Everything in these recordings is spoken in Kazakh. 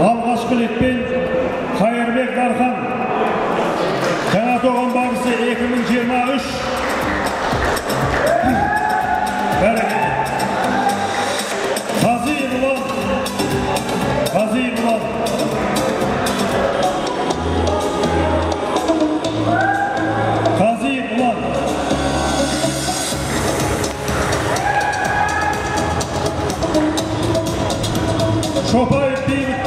Alғашқы ретпен Қайырбек Дархан жаңа тоған бағысы 2023 Қази Бұлан Шопаев Бейбіт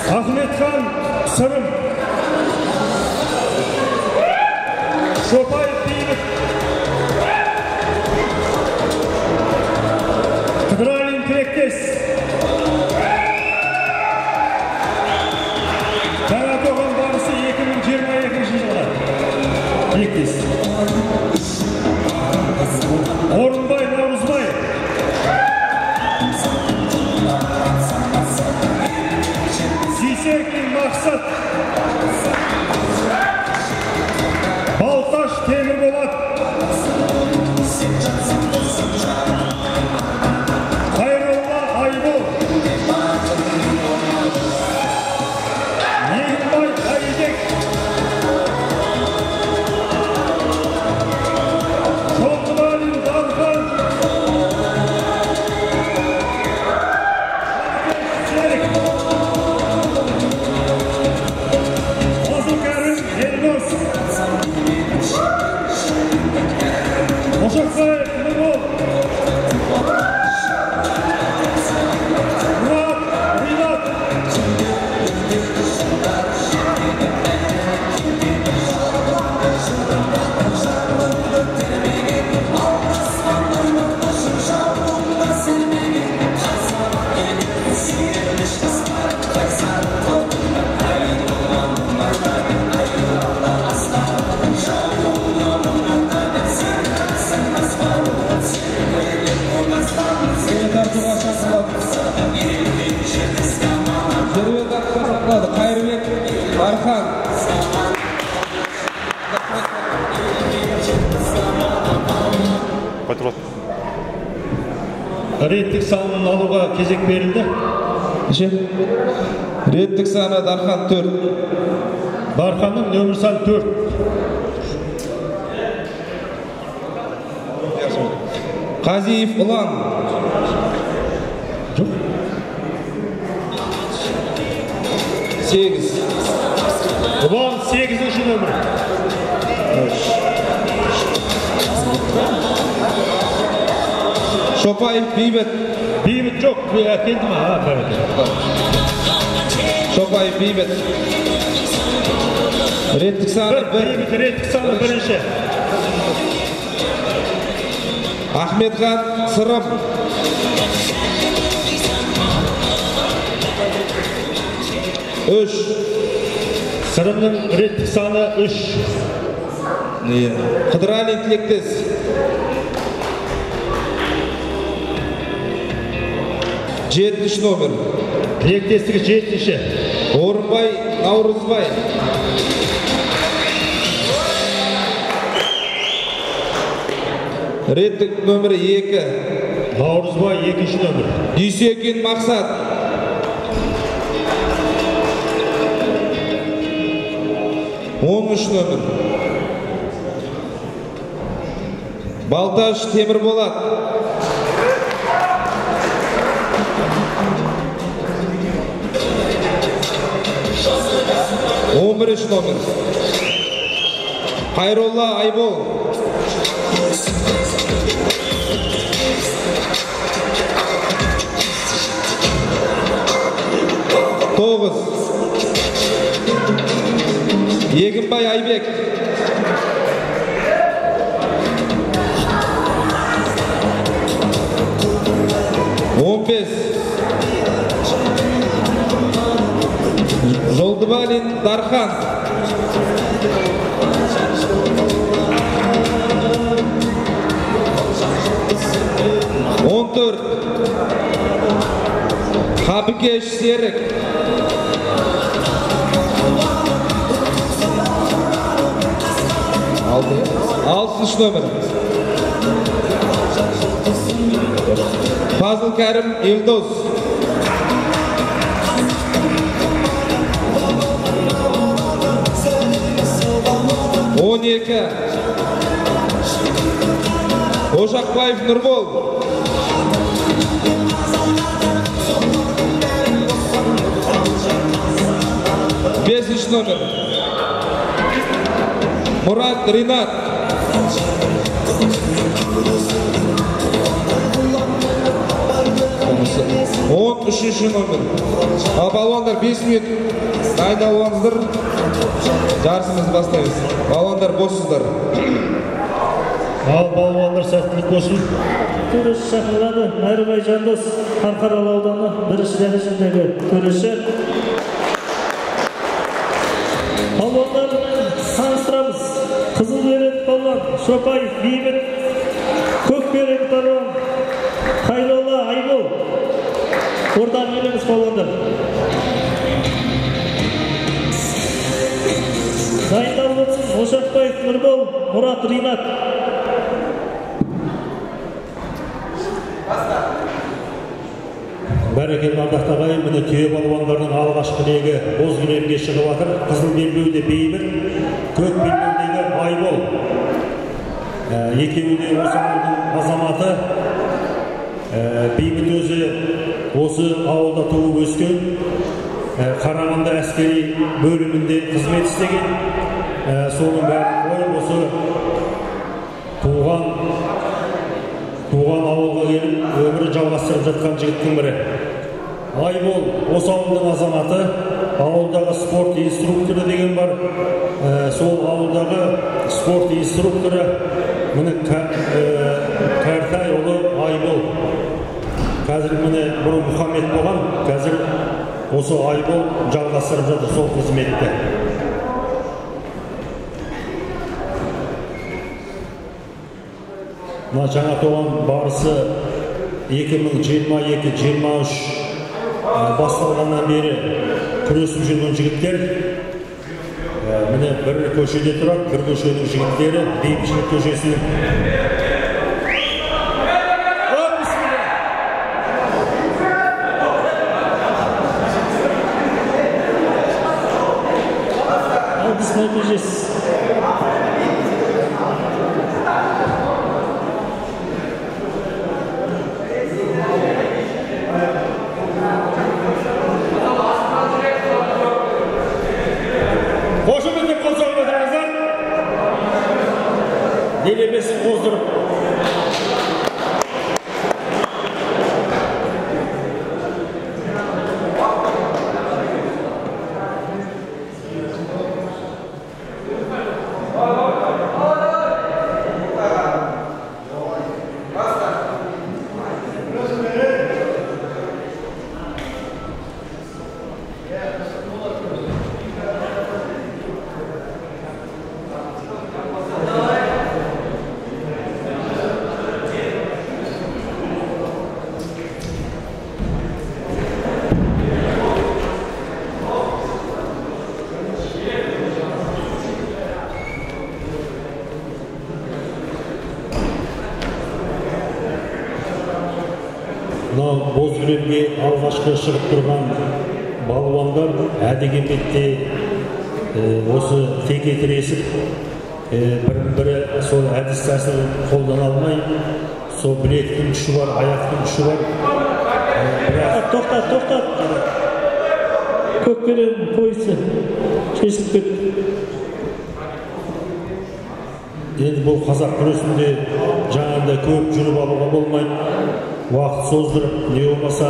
Ахметхан Сырым Шопаев Бейбіт Қыдыралин Тілектес жаңа тоған барысы 2022 жылға Тілектес Орынбай Наурызбай Сейсекин Мақсат Балташ Темірболат Қайролла Айбол Егінбай Айдек Жолдыбалин Дархан Азылкәрім Елдос Ошақбаев Нұрол Мұрат Ринат Қайырбек Дархан Реттік санын алуға кезек берілді. Реттік саны Дархан 4. Дарханның нөмір саны 4. Қазиев Ұлан Жоқ. 8. Ұлан 8-ші нөмір. Шопаев Бейбіт. Бейбіт жоқ. Келді ма? Шопаев Бейбіт. Реттік саны 1. Бейбіт реттік саны 1-ші. Ахметхан Сырым. Үш. Сырымның реттік саны 3. Қыдыралин Тілектес. 7-ші номер. Тілектестігі 7-ші. Орынбай Наурызбай. Реттік нөмірі 2. Наурызбай 2-ші нөмір. Дүйсекин Мақсат. 10-ші нөмір. Балташ Темірболат. 11-ші номер. Қайролла Айбол. 9. Егінбай Айбек. 15. Жолдыбалин Дархан. 16. 14 Habikeş Serek 6 numara Fazıl Kerim Yıldız 12 Ошақбаев Нұрбол 5 номер Мурат Ринат 13 номер Балуандар 5 минут дайындалыңыздар жарысымызды бастаймыз. Балуандар боссыздар. Ал балуандар сәттілік болсын. Төреші шақырылады. Найрыбай Жандос, Қарқаралы ауданы бірінші дәрежедегі төреші. Балуандармен таныстырамыз. Қызыл берет балуан Шопаев Бейбіт, көк берет балуан Қайлола Айбол. Ордан еліміз балуандар. Дайындалып өтсін Ошақбаев Нұрбол, Мұрат Ринат. Бәрекелді ардақты ағайын, міне түйе балуандардың алғашқы легі боз кілемге шығып жатыр. Қызыл белбеуде Бейбіт, көк белбеудегі Айбол. Екеуі де осы ауылдың азаматы. Бейбіт өзі осы ауылда туып өскен. Қарағанды әскери бөлімінде қызмет істеген. Соның бәрі қойып осы туған ауылға келіп өмірі жалғастырып жатқан жігіттің бірі. Айбол осы ауылдың азаматы, ауылдағы спорт инструкторы деген бар. Сол ауылдағы спорт инструкторы міне Кәртай ұлы Айбол. Қазір міне бұрын Мұхаммед болған, қазір осы Айбол жалғастырып жатыр сол қызметті. Жаңа туған барысы 2022-23 басталғаннан бері күресіп жүрген жігіттер. Міне бір көшеде тұрады, бір көшенің жігіттері Бейбітшілік көшесінің. Алғыс нәтижесі. Қошеметтеп қол соғып отырыңыздар. Делебесін қоздырып. Боз кілемге алғашқы шығып тұрған балуандар әдеген бетте осы теке тіресіп, бірін-бірі сол әдіс тәсілін қолдана алмай, сол білектің күші бар, аяқтың күші бар. Тоқтат. Көк берет поясы шешіліп кетті. Енді бұл қазақ күресінде жаңағындай көп жүріп алуға болмайды. Уақыт создырып, не болмаса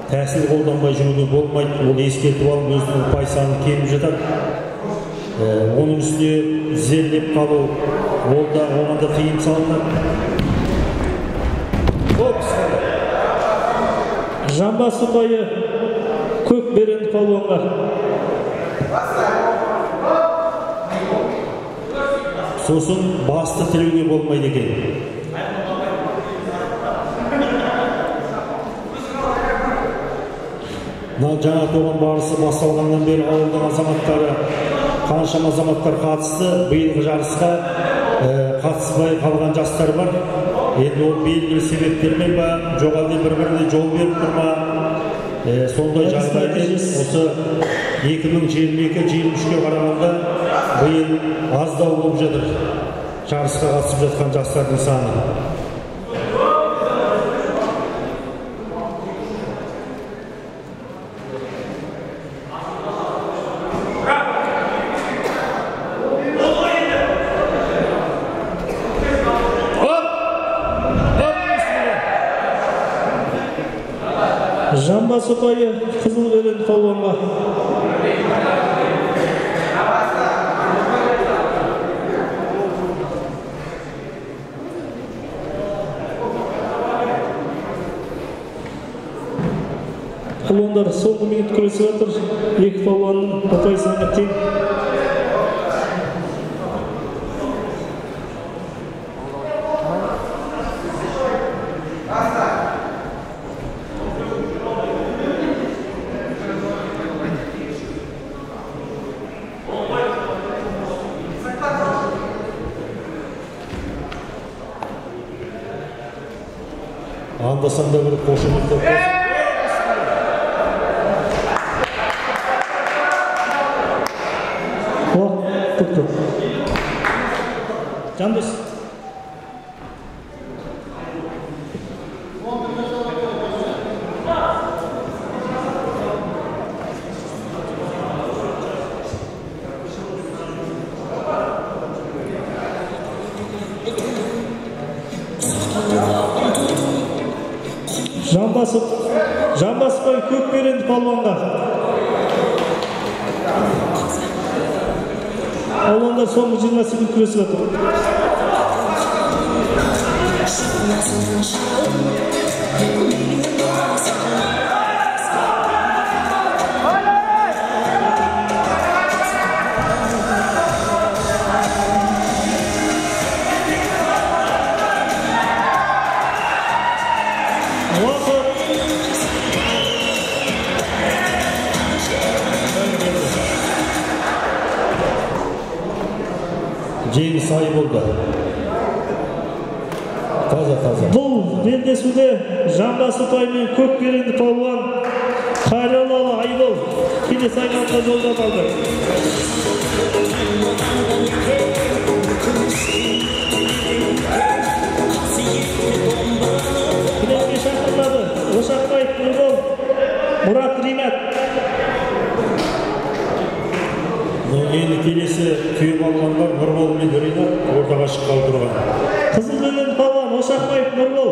тәсіл қолданбай жүруге болмайды. Ол ескертіп алып, өзінің пайсаны келіп жатады. Оның үстіне зерлеп қалу, ол да оған да тыйым салынады. Жамбасы бойы көк берет палуанға. Сосын басты тілеуге болмайды екен. жаңа толған барысы басталғаннан бері ауылдың азаматтары, қаншама азаматтар қатысты. Биылғы жарысқа қатыспай қалған жастар бар. Енді ол белгілі себептермен ба, жоқ әлде бір-біріне жол беріп тұр ма? Сондай жағдайда осы 2022-23-ке қарағанда биыл аздау болып жатыр. Жарысқа қатысып жатқан жастардың саны. Жамбас ұпайы қызыл белен палуанға. Палуандар соңғы минут күресіп жатыр. Екі палуанның ұпай саны тең. Анда-санда бір қошемет деп Жандос. Жамбасбай Көкберенді палуанға. Палуандар соңғы 20 секунд күресіп жатыр. Жеңіс ай болды. Таза. Бұл белдесуде Жамбас ұпаймен Көкберенді палуан Қайралалы Айбол келесі айналымға жолдап алды. Күреске шақырылады Ошақбаев Нұрбол, Мұрат Ринат. Енді келесі түйіп алғандар Нұрбол мен Ринат ортаға шыққалы тұрған. Қызыл белен палуан Ошақбаев Нұрбол,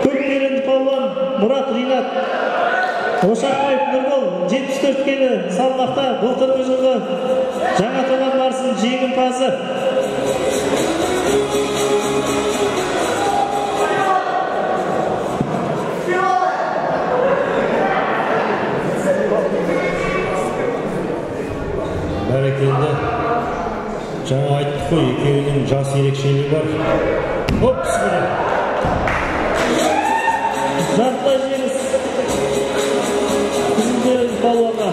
Көкберенді палуан Мұрат Ринат. Ошақбаев Нұрбол 74 келі салмақта былтырғы жылғы жаңа туған барысының жеңімпазы. Бәрекелді. Жаңа айттық қой, екеуінің жас ерекшелігі бар. Опс, бұра. Жартылай жеңіс. Қызылберен палуанға.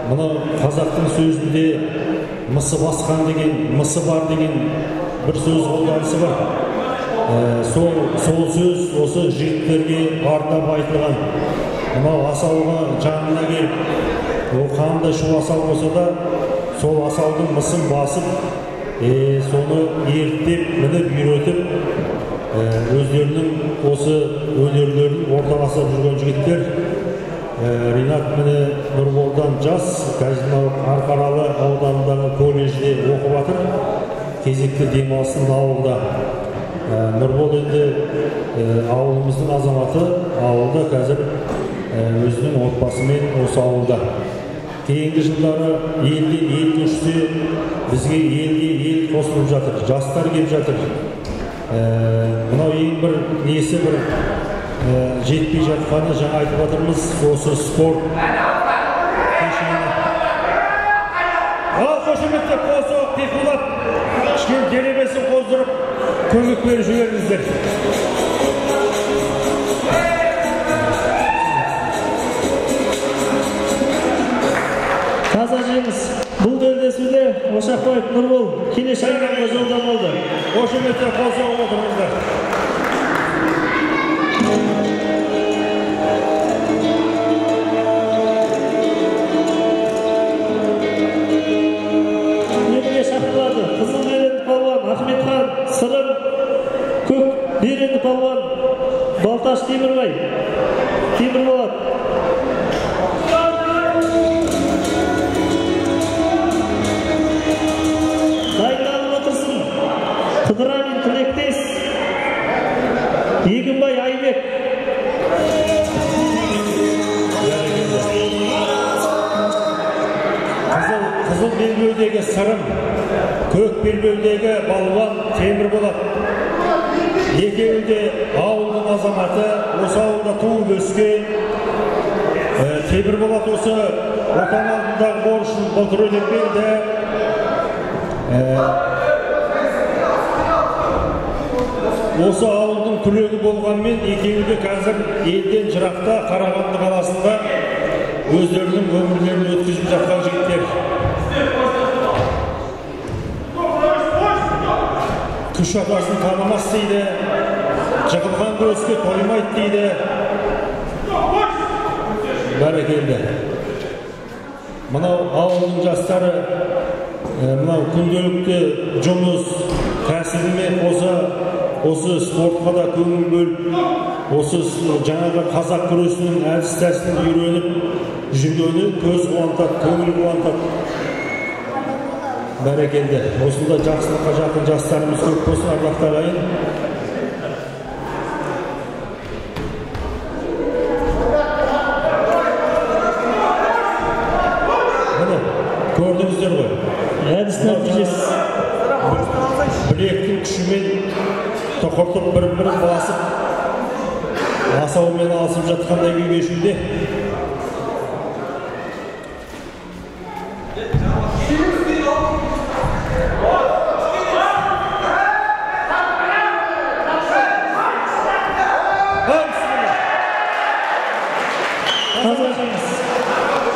Мұны қазақтың сөзінде мысы басқан деген, мысы бар деген бір сөз қолданысы бар. Сол сөз осы жігіттерге арнап айтылған. Мынау асауға жанына келіп, ол қандай шу асау болса да, сол асаудың мысын басып, соны ерттеп, мініп, үйретіп, өздерінің осы өнерлерін орталаса жүрген жігіттер. Ринат міне Нұрболдан жас, қазір Қарқаралы ауданындағы колледжде оқып жатыр. Кезекті демалысын ауылда. Нұрбол енді ауылымыздың азаматы, ауылда қазір өзінің отбасымен осы ауылда. Кейінгі жылдары елден ел көшсе, бізге елге ел қосылып жатыр, жастар келіп жатыр. Мынау ең бір несі бір жетпей жатқаны жаңа айтып жатырмыз осы спорт кешені. Ал қошеметтеп қосып Бекболат кішкене делебесін қоздырып көмек беріп жіберіңіздер. Таза жеңіс. Бұл белдесуде Ошақбаев Нұрбол келесі айналымға жолдама алды. Қошеметтеп қосып отырыңыздар. Қызыл беренді палуан Ахметхан Сырым, көк беренді палуан Балташ Темірбай Темірболат. Дайындалып отырсын. Қыдыралин Тілектес, Егінбай Айбек. Қызыл белбеудегі Сырым, көк белбеудегі балуан Темірболат. Екеуі де ауылдың азаматы, осы ауылда туып өскен. Темірболат осы отан алдындағы борышын былтыр өтеп берді. Осы ауылдың түлегі болғанмен екеуі де қазір елден жырақта Қарағанды қаласында өздерінің өмірлерін өткізіп жатқан жігіттер. Күш атасын танымас дейді, жығылған көзге тоймайды дейді. Бәрекелді. Мынау ауылдың жастары, мынау күнделікті жұмыс, кәсібімен осы спортқа да көңіл бөліп, осы жаңағы қазақ күресінің әдіс тәсілін үйреніп жүргені көз қуантады, көңіл қуантады. Бәрекелді. Осында жақсылыққа жақын жастарымыз көп болсын, ардақты ағайын. Міне, көрдіңіздер ғой. Әдіс нәтижесі. Білектің күшімен тоқыртып бірін басып, асаумен алысып жатқандай күй кешуде.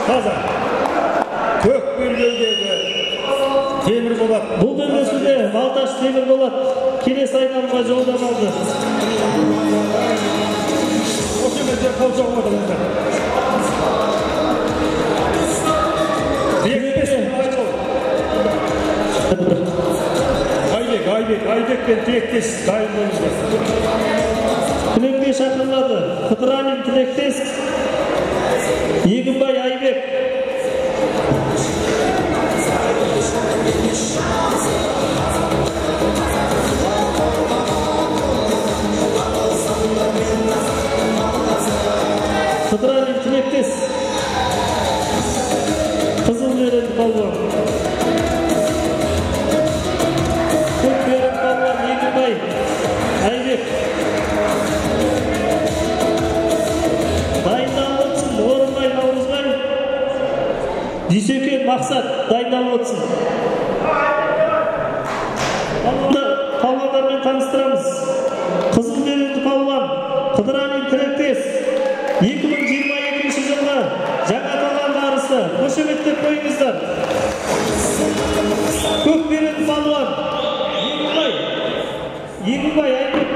Таза. Көк белбеудегі Темірболат. Бұл белдесуде Балташ Темірболат келесі айналымға жолдама алды. Осы жерде қол соғып отырыңыздар. Айбек пен Тілектес дайын болыңыздар. Тілекке шақырылады. Қыдыралин Тілектес, Егінбай Айбек. Қыдыралин Тілектес, қызыл беренді палуан. Көк беренді палуан Егінбай Айбек. Дайындалып отырсын. Орынбай Наурызбай, Дүйсекен Мақсат дайындалып отырсын. Палуандармен таныстырамыз. Қызыл беренді палуан Қыдыралин Тілектес 2022 жылғы жаңа аталған барысы. Қошеметтеп қойыңыздар. Көк беренді палуан Егінбай Айбек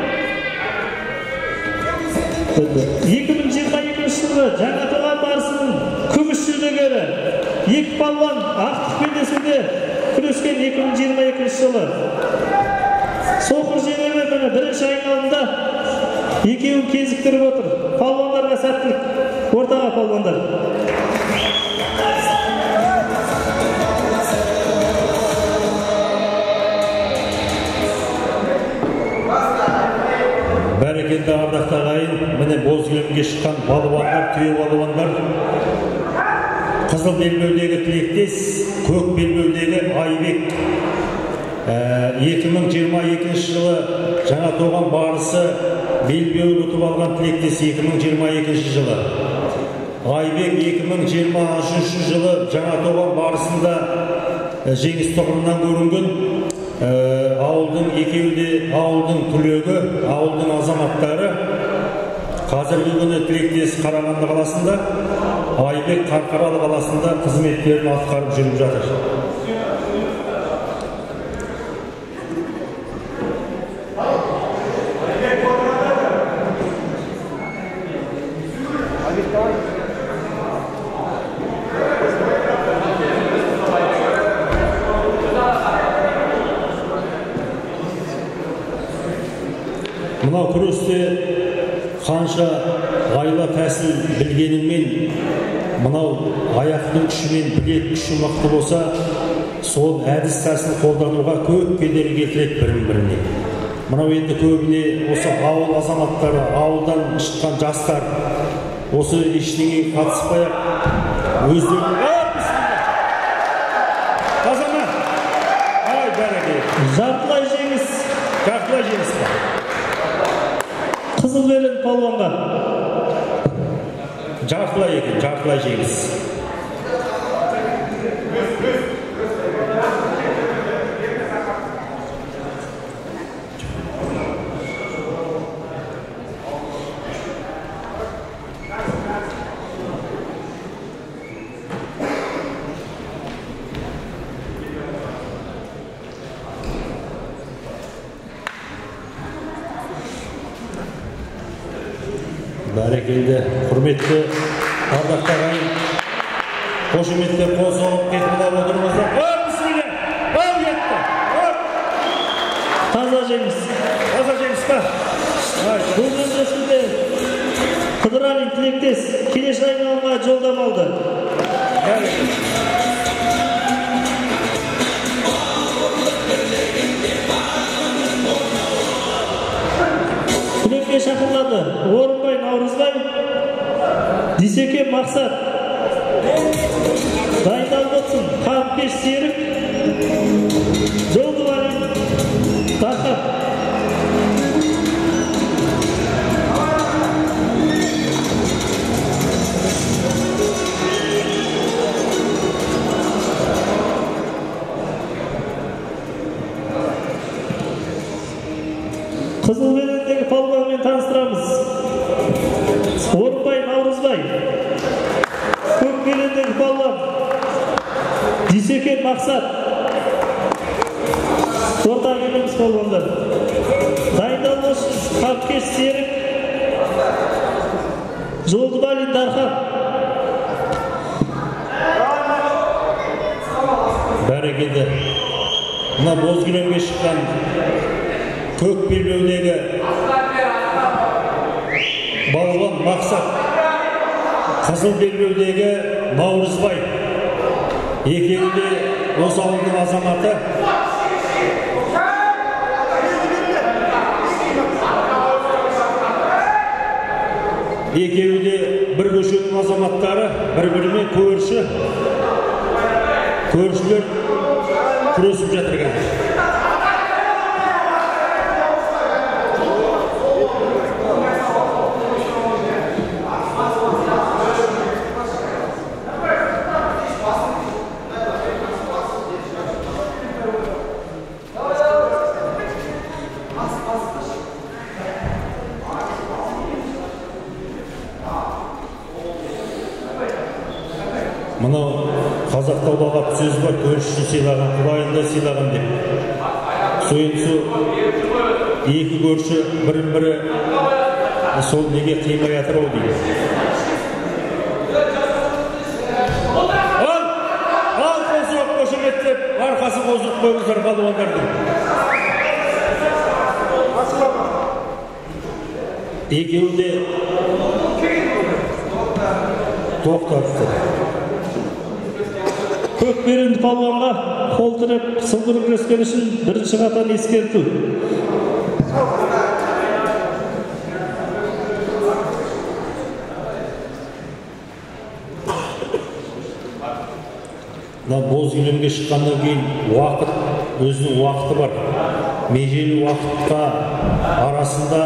2022 жылғы жаңа аталған барысының күміс жүлдегері. Екі палуан ақтық белдесуде күрескен 2022 жылы. Соқыр жеңілмені бірінші айналымда екеуін кезіктіріп отыр. Палуандарға сәттілік. Ортаға палуандар. Бәрекелді ардақты ағайын, міне боз кілемге шыққан балуандар, түйе балуандар. Қызыл белбеудегі Тілектес, көк белбеудегі Айбек. 2022 жылы жаңа туған барысы белбеуін ұтып алған тілектес 2022 жылы. Айбек 2023 жылы жаңа туған барысында жеңіс тұғырынан көрінген. Ауылдың екеуі де ауылдың түлегі, ауылдың азаматтары. Қазіргі күні тілектес Қарағанды қаласында, Айбек Қарқаралы қаласында қызметтерін атқарып жүріп жатыр. Мынау күресте қанша айла тәсіл білгеніңмен, мынау аяқтың күшімен білек күші мықты болса, сол әдіс тәсіл қолдануға көп кедергі келтіреді бірін-біріне. Мынау енді көбіне осы ауыл азаматтары, ауылдан шыққан жастар осы ештеңеге қатыспай-ақ өздерінің азамат! Ай, бәрекелді! Жартылай жеңіс! Жартылай жеңіс бар. Қызыл береді палуанға. Жартылай екен, жартылай жеңіс. Бәрекелді, құрметті ардақты ағайын, қошеметтер қол соғып кетіп отырыңыздар. Бісміллә! Ал кетті! Таза жеңіс. Таза жеңіс па? Бұл жөнесінде Қыдыралин тілектес келесі айналымға жолдама алды. Күлекке шақырылады. Орынбай Наурызбай, Дүйсеке Мақсат. Дайындалып отырсын. Қабықкеш Серік, Жолдыбалин Тарқап. Қызыл белендегі палуанмен таныстырамыз. Орынбай Наурызбай. Көк белендегі палуан Дүйсеке Мақсат. Ортақ еліміз палуандар. Дайындалып отырсын. Қабықкеш Серік, Жолдыбалин Тарқап. Бәрекелді. Мына боз кілемге шыққан көк белбеудегі балуан Мақсат, қызыл белбеудегі Наурызбай. Екеуі де осы ауылдың азаматы. Екеуі де бір көшенің азаматтары, бір-бірімен көрші. Көршілер күресіп жатыр қазір. Мынау қазақта ұлағат сөз бар, көрші сыйлаған, құлайында сыйлаған деп. Сойынсу екі көрші бірін-бірі сол неге қимай жатыр ау дейді. Ал қосып, қошеметтеп, арқасы қозып қойыңыздар балуандардың. Екеуі де тоқтатты. Көк беленді палуанға қол тіреп сылдыр күрескен үшін бірінші қатар ескерту. Боз кілемге шыққаннан кейін уақыт өзінің уақыты бар. Межелі уақытқа арасында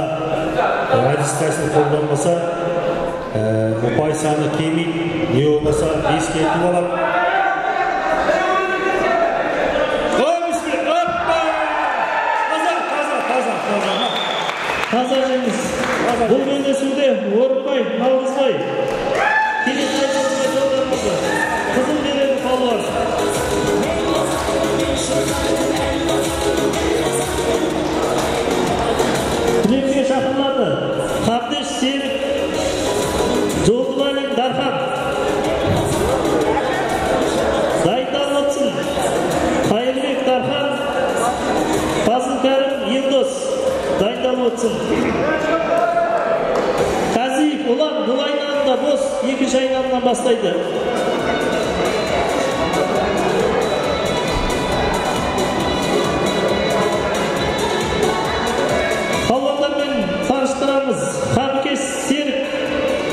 әдіс тәсіл қолданбаса, ұпай саны кемейді, не болмаса ескертіп алады. Таза жеңіс. Бұл белдесуде Орынбай, Наурызбай келесі айналымға жолданады. Қызыл белгілі палуан. Рингке шақырылады. Қабдеш Серік, Жолдыбайлин Дархан. Дайындалып отырсын. Қайырбек Дархан, Фазылкәрім Елдос. Дайындалып отырсын. Қазиев Ұлан бұл айналымда бос, екінші айналымнан бастайды. Палуандармен таныстырамыз. Қабкеш Серік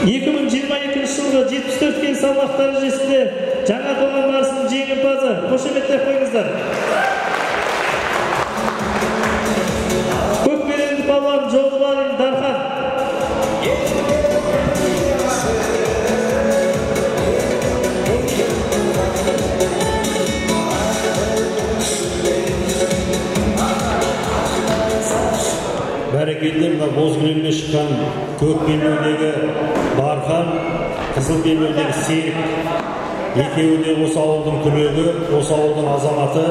2022 жылғы 74 келі салмақ дәрежесінде жаңа туған барысының жеңімпазы. Қошеметтеп қойыңыздар. Палуан Жолдыбайлин Дархан. Бәрекелді, мына боз кілемге шыққан көк белбеудегі Дархан, қызыл белбеудегі Серік. Екеуі де осы ауылдың түлегі, осы ауылдың азаматы.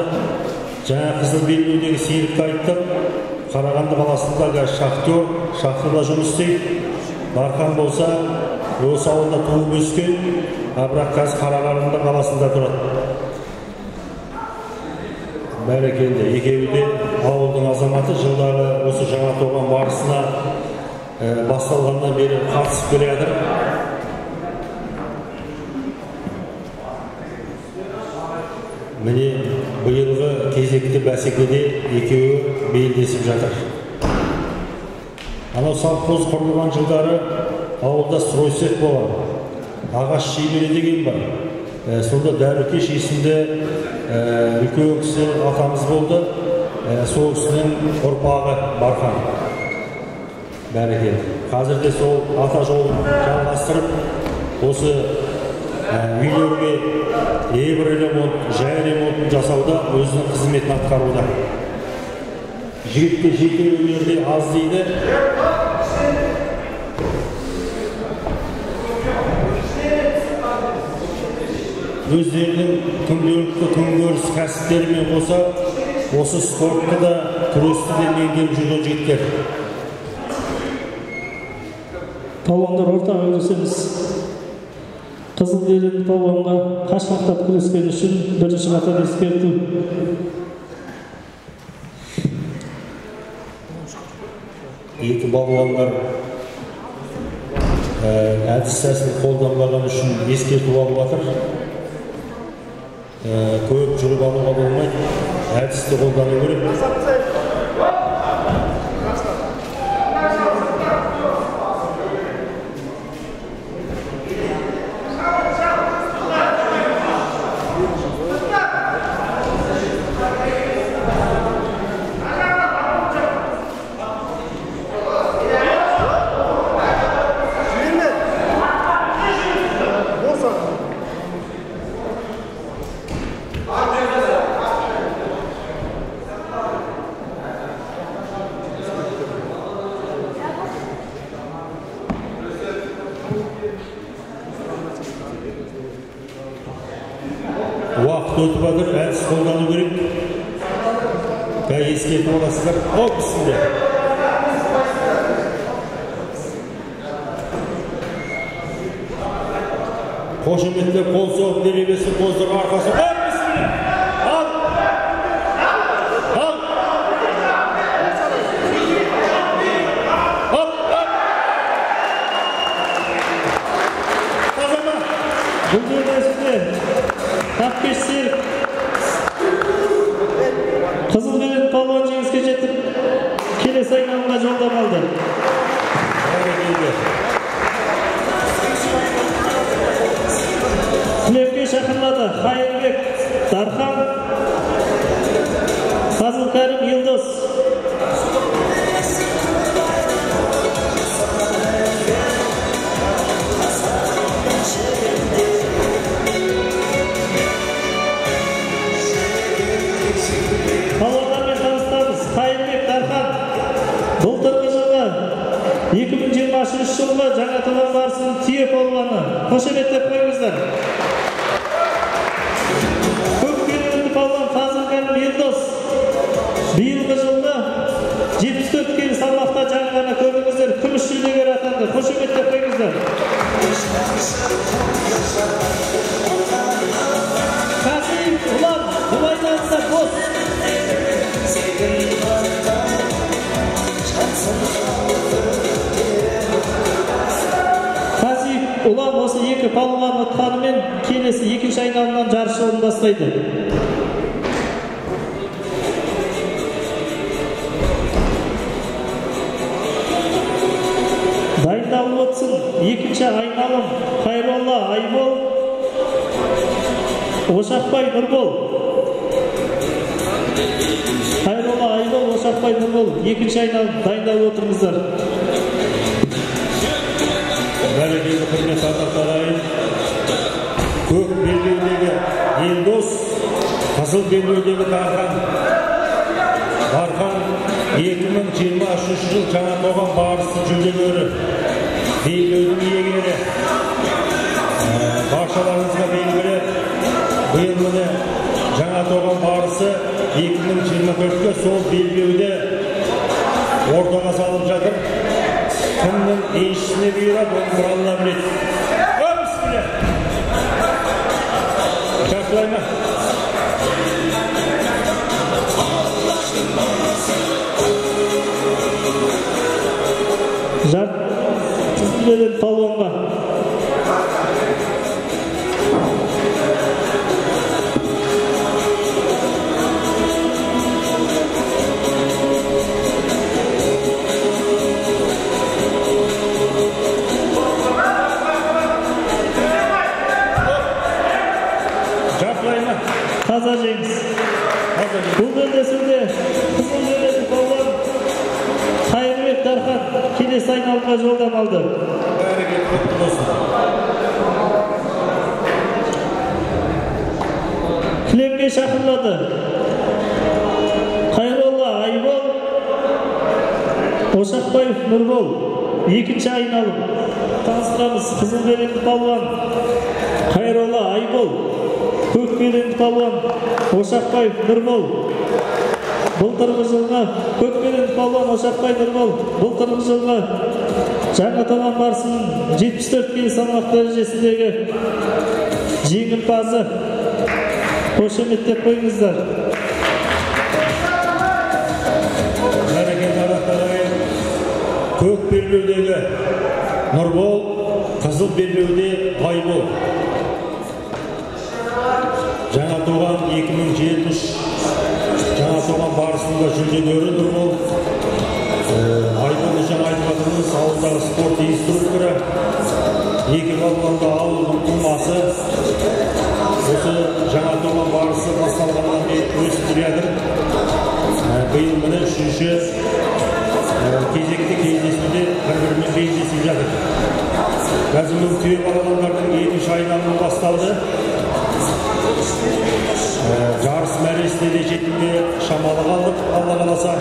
Жаңа қызыл белбеудегі Серікті айттық. Қарағанды қаласындағы шахтада жұмыс істейді. Дархан болса, осы ауылда туып өскен, бірақ қазір Қарағанды қаласында тұрады. Бәрекелді, екеуі де ауылдың азаматы. Жылдары осы жаңа туған барысына басталғаннан бері қатысып келе жатыр. Міне биылғы кезекті бәсекеде екеуі белдесіп жатыр. Анау совхоз құрылған жылдары ауылда стройцех болған. Ағаш шебері деген бар. Сонда Дәрікеш есімді үлкен кісі атамыз болды. Сол кісінің ұрпағы Дархан. Бәрекелді. Қазір де сол ата жолын жалғастырып, осы үйлерге ебір ремонт, жай ремонтын жасауда өзінің қызметін атқаруда. Жігітте жеке үйлерде аз дейді. Өздерінің күнделікті күнкөріс кәсіптерімен қоса, осы спортты да, күресті де меңгеріп жүрген жігіттер. Палуандар ортаға өтесеміз. Қызыл белгілі палуанға қашқақтап күрескен үшін бірінші қатар ескерту. Екі палуандар әдіс тәсіл қолданбаған үшін ескерту алып жатыр. Көп жүріп алуға болмайды. Әдісті қолдану керек. Уақыт өтіп жатыр, әдіс қолдану керек. Ескертіп аласыздар. Оп, үстінде. Қошеметтеп қол соғып деребесі қоздыр арқасы. Оп, үстінде. Ал. Ал. Оп, оп. Тазама. Бұл белдесуде Қабкеш Серік қызыл белгілі палуан жеңіске жетіп, келесі айналымға жолдама алды. Түлекке шақырылады Қайырбек Дархан, былтырғы жылғы 2023 жылғы жаңа туған барысының түйе палуаны. Қошеметтеп қойыңыздар. Көк белбеулі палуан Қазылғаным Елдос. Биылғы жылғы 74 келі салмақта жаңғана көрдіңіздер. Күміс жүлдегер атанды. Қошеметтеп қойыңыздар. Қасиев Ұлан Құлайнанса бос. Қасиев Ұлан осы екі палуан ұтқанымен келесі екінші айналымнан жарыс жолын бастайды. Дайындалып отырсын екінші айналым. Қайролла Айбол, Ошақбай Нұрбол. Қайролла Айбол, Ошақбай Нұрбол. Екінші айналым дайындалып отырыңыздар. Бәрекелді құрметті ардақтарайым. Көк белбеудегі Елдос, қызыл белбеудегі Дархан 2023 жыл жаңа туған барысы жүлдегері, белбеудің иегері. Баршаларыңызға белгілі, биыл міне жаңа туған барысы 2024-ке сол белбеуде ортаға салып жатыр. Кімнің еншісіне бұйырады, оны Алла біледі. Бісміллә. Жартылай ма? Жартылай палуанға. Таза жеңіс. Бұл белдесуде қызыл белбеулі палуан Қайырбек Дархан келесі айналымға жолдама алды. Құтты болсын. Кілемге шақырылады. Қайролла Айбол, Ошақбаев Нұрбол. Екінші айналым. Таныстырамыз. Қызыл белбеулі палуан Қайролла Айбол, көк белбеулі палуан Ошақбаев Нұрбол. Былтырғы жылғы көк белбеулі палуан Ошақбай Нұрбол. Былтырғы жылғы жаңа туған барысының 74 келі салмақ дәрежесіндегі жеңімпазы. Қошеметтеп қойыңыздар. Бәрекелді ардақтарайым. Көк белбеудегі Нұрбол, қызыл белбеуде Айбол. Жаңа туған 2023 жаңа туған барысында жүлдегері Нұрбол. Айболды жаңа айтқанымыз ауылдағы спорт инструкторы. Екі балуанды ауылдың тумасы. Осы жаңа туған барысы басталғаннан бері өсіп жатыр. Биыл міне үшінші кезекті кездесуде бір-бірімен белдесіп жатыр. Қазір бұл түйе балуандардың екінші айналымы басталды. Жарыс мәресіне де жетуге шамалы қалдық, Алла қаласа.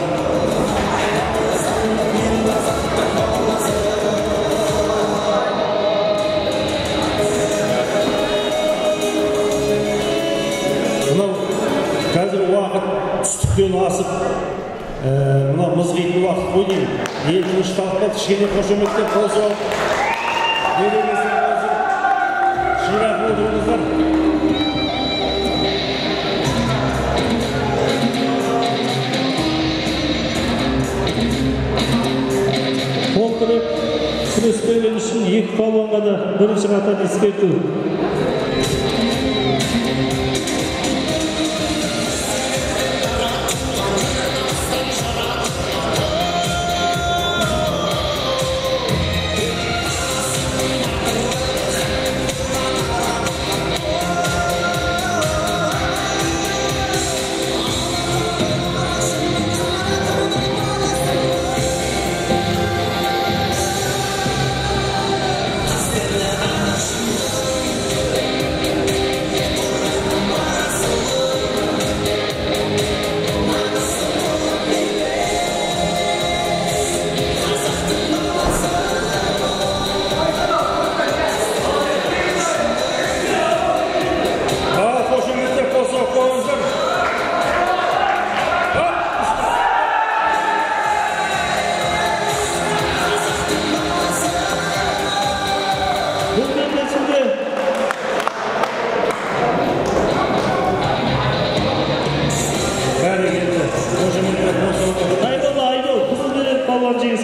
Мынау қазір уақыт түстіктен асып, мына мызғитын уақыт қой деймін. Ел тынышталып қалды, кішкене қошеметтеп қосып алып. Ширақ отырыңыздар. Толтырып күреспеген үшін екі палуанға да бірінші қатар ескерту.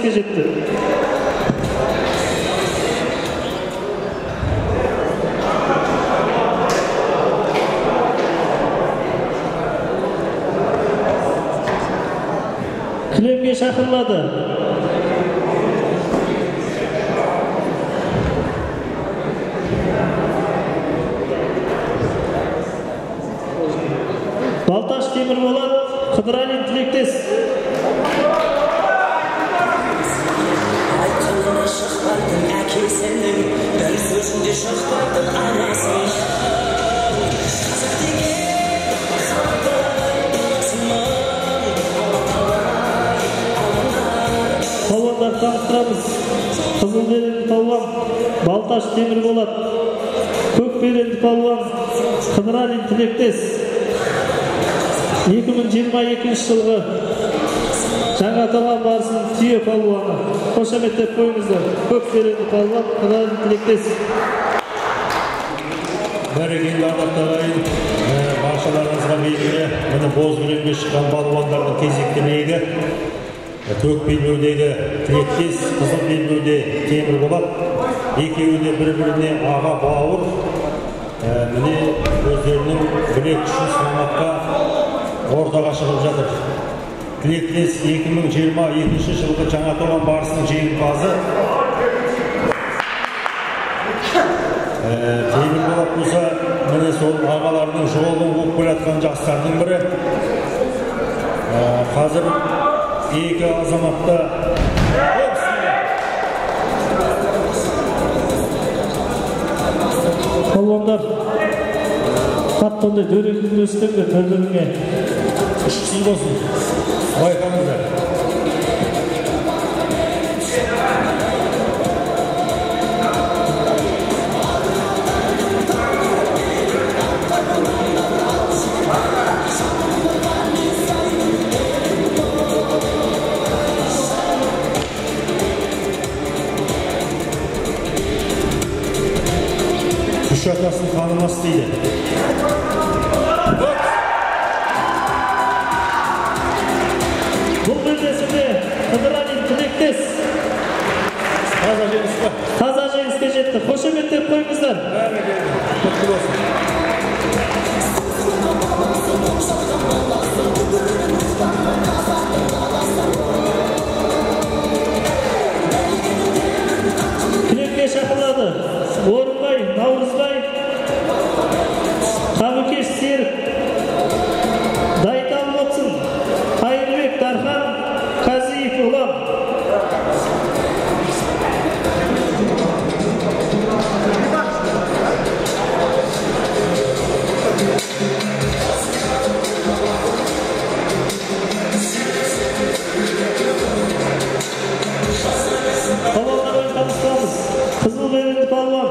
жеңіске жетті. Кілемге шақырылады. Балташ Темірболат, Қыдыралин Тілектес. Айтқанына шықпайтын әкесінің, бір сөзінде шықпайтын анасын. Қазақ деген Палуандар таныстырамыз. Қызылберенді палуан Балташ Темірболат, Көкберенді палуан Қыдыралин Тілектес. 2022 жылғы жаңа аталған барысының түйе палуаны. Қошеметтеп қойыңыздар. Көкберенді палуан Қыдыралин Тілектес. Бәрекелді ағайын, баршаларыңызға белгілі, міне боз кілемге шыққан балуандардың кезекті легі. Көк белбеудегі Тілектес, қызыл белбеуде Темірболат. Екеуі де бір-біріне аға бауыр. Міне өздерінің білек күшін сынамаққа ортаға шығып жатыр. Тілектес 2022 жылғы жаңа туған барысының жеңімпазы. Темірболат болса, міне сол ағалардың жолын қуып келе жатқан жастардың бірі. Қазір екі азаматта Палуандар қатқандай дөрекі өстіңдер бір-біріңе. Үшсіз болсын, байқаңыздар. Үш атасын танымас дейді. Бұл белдесуде Қыдыралин Тілектес таза жеңіске жетті. Қошеметтеп қойыңыздар. Құтты болсын. Кілемге шақырылады. Орынбай, Наурызбай, Қабыкеш Серік, Дайдал Лотсын, Қайырбек Дархан, Қазиев Ұлан. Палуандармен таныстырамыз. Қызылберенді палуан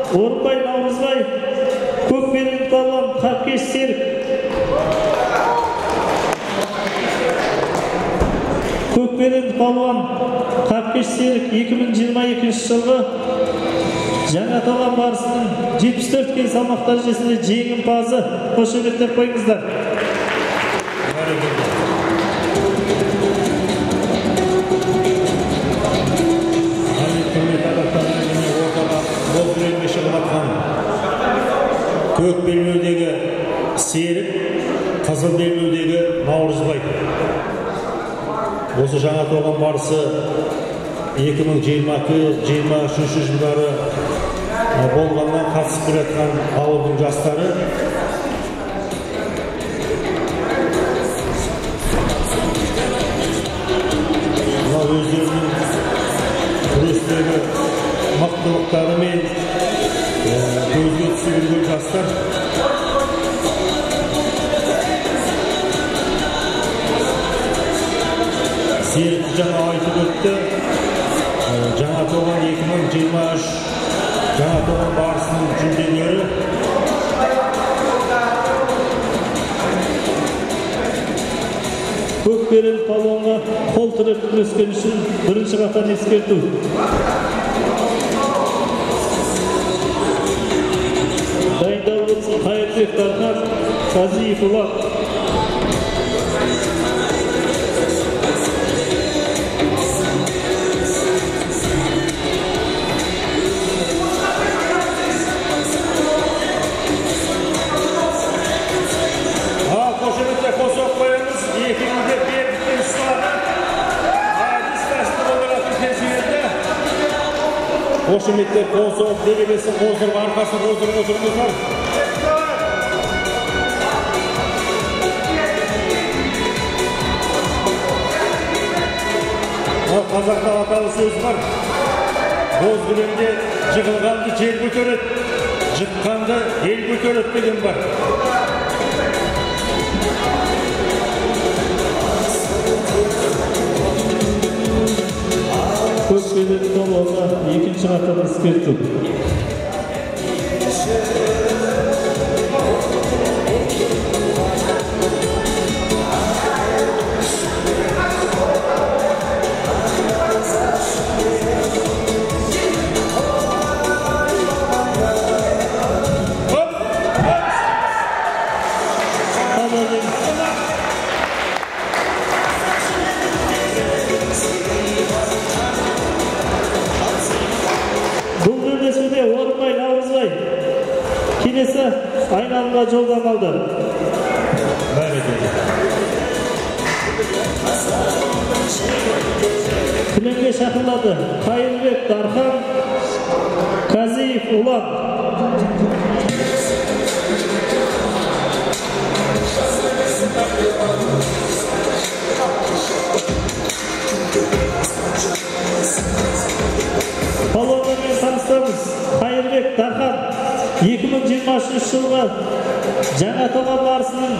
Орынбай, Наурызбай, Көкберенді палуан Қабыкеш Серік. Көкберенді палуан Қабыкеш Серік 2022 жылғы жаңа аталған барысының 74 келі салмақ дәрежесінде жеңімпазы. Қошеметтеп қойыңыздар. Көк белбеудегі Серік, қызыл белбеудегі Наурызбай. Осы жаңа туған барысы 2022-2023 жылдары болғаннан қатысып келе жатқан ауылдың жастары. Мына өздерінің күрестегі мықтылықтарымен көзге түсіп жүрген жастар. Серік жаңа айтып өтті. Жаңа туған 2023 жаңа туған барысының жүлдегері. Көкберенді палуанға қол тіреп күрескен үшін бірінші қатар ескерту. Дайындалып отырсын Қайырбек Дархан, Қазиев Ұлан. Қошеметтер қосып, делебесін қоздырып, арқасын қоздырыңыздар. Қазақта аталы сөз бар. Боз кілемде жығылғанды жел көтереді, жыққанды ел көтереді деген бар. Көк белден толуға екінші қатар ескерту. Келесі айналымға жолдам алды. Кілемге шақырылады. Қайырбек, Дархан, Казиев, Улан. Палуандармен таныстырамыз. Қайырбек, Дархан 2023 жылғы жаңа тоған барысының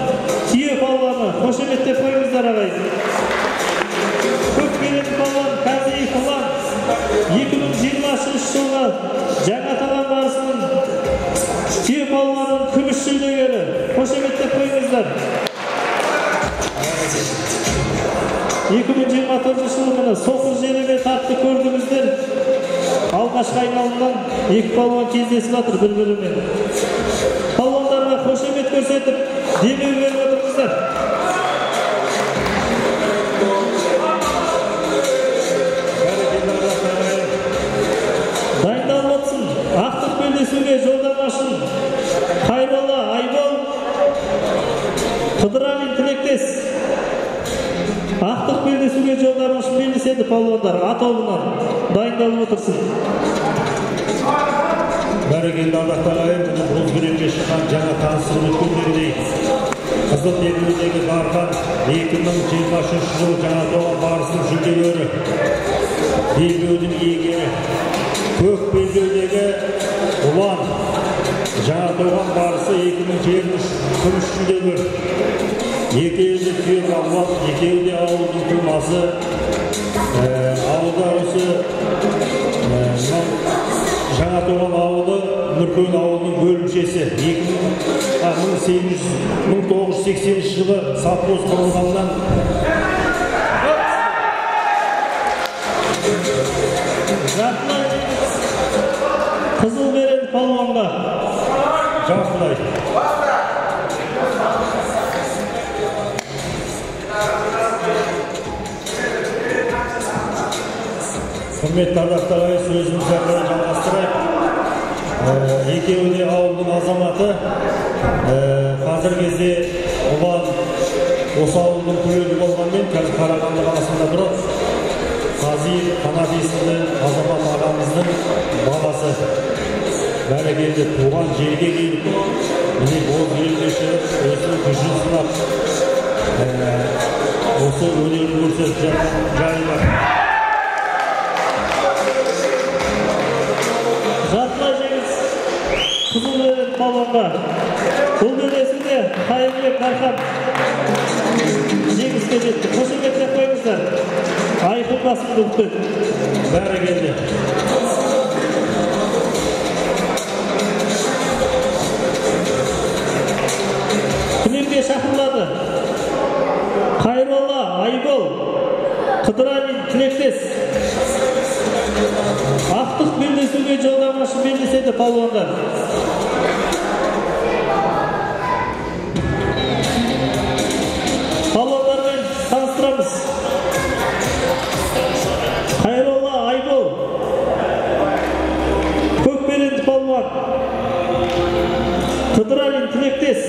түйе палуаны. Қошеметтеп қойыңыздар ағайын. Көк белді палуан Казиев Улан 2023 жылғы жаңа тоған барысының түйе палуанының күміс жүлдегері. Қошеметтеп қойыңыздар. 2024 жылғы соқыр желеме тартты көрдіңіздер. Алғашқы айналымнан екі палуан кездесіп жатыр бір-бірімен. Палуандарға қошемет көрсетіп, демеу беріп отырыңыздар. Дайындалып отырсын. Ақтық белдесуге жолдамашын Қайролла, Айбол, Қыдыралин, Тілектес. Ақтық белдесуге жолдамашын белдеседі палуандар атауынан. Дайындалып отырсын. Бәрекелді ардақтағайын, боз кілемге шыққан жаңа таныстырып өткендегідей Қызыл белбеудегі Дархан 2023 жылы жаңа тоған барысының жүлдегері, белбеудің иегері. Көк белбеудегі Улан жаңа тоған барысы 2023 күміс жүлдегер. Екеуі де түйе палуан, екеуі де ауылдың тумасы. Ауылда осы жаңа тоған ауылы Нұркөл ауылының бөлімшесі 1980 жылы совхоз құрылғаннан жартылай қызыл береді палуанға. жартылай. Құрметті ардақтағайын, сөзімізді әрі жалғастырайық. Екеуі де ауылдың азаматы. Қазір кезде Улан осы ауылдың күрелі болғанмен, қазір Қарағанды қаласында тұрады. Қазиев Қанапесінді азамат ағамыздың баласы. Бәрекелді туған жерге келіп, міне боз кілемге шығып, өзінің күшін сынап, осы өнерін көрсетіп жатқан жайы бар. Жартылай жеңіс қызыл береді палуанға. Бұл белдесуде Қайырбек, Дархан жеңіске жетті. Қошеметтеп қойыңыздар. Айқын басымдылықпен. Бәрекелді. Кілемге шақырылады. Қайролла, Айбол, Қыдыралин, Тілектес. Ақтық белдесуге жолдамашы белдеседі палуандар. Палуандармен таныстырамыз. Қайролла, Айбол, көк белді палуан, Қыдыралин, Тілектес.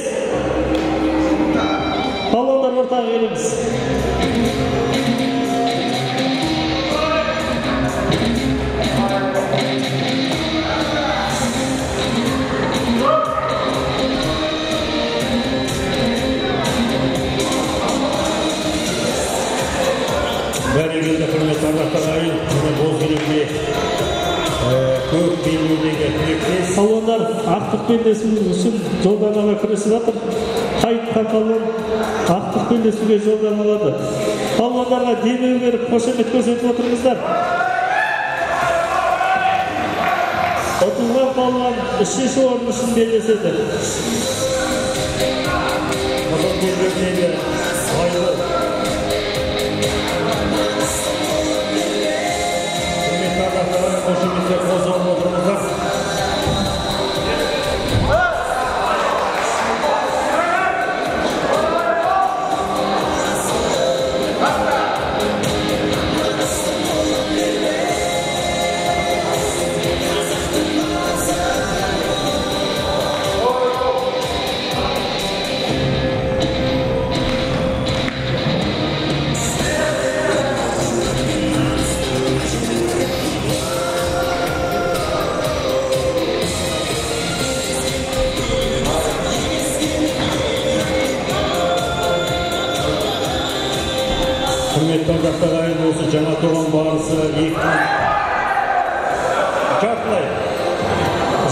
Палуандар ортаға келеміз. Бәрекелді құрметті ағайын, міне Бозкелекте көп белбеудегі тілектес. Палуандар ақтық белдесу үшін жолдамаға кірісіп жатыр. Қайтқан палуан ақтық белдесуге жолдама алады. Палуандарға демеу беріп қошемет көрсетіп отырыңыздар. Ұтылған палуан 3-ші орын үшін белдеседі. Қазан белбеудегі Айбол. Құрметті ағайын, қошеметке қозғалып отырыңыздар. Құрметті ағайын, осы жаңа туған барысы жартылай.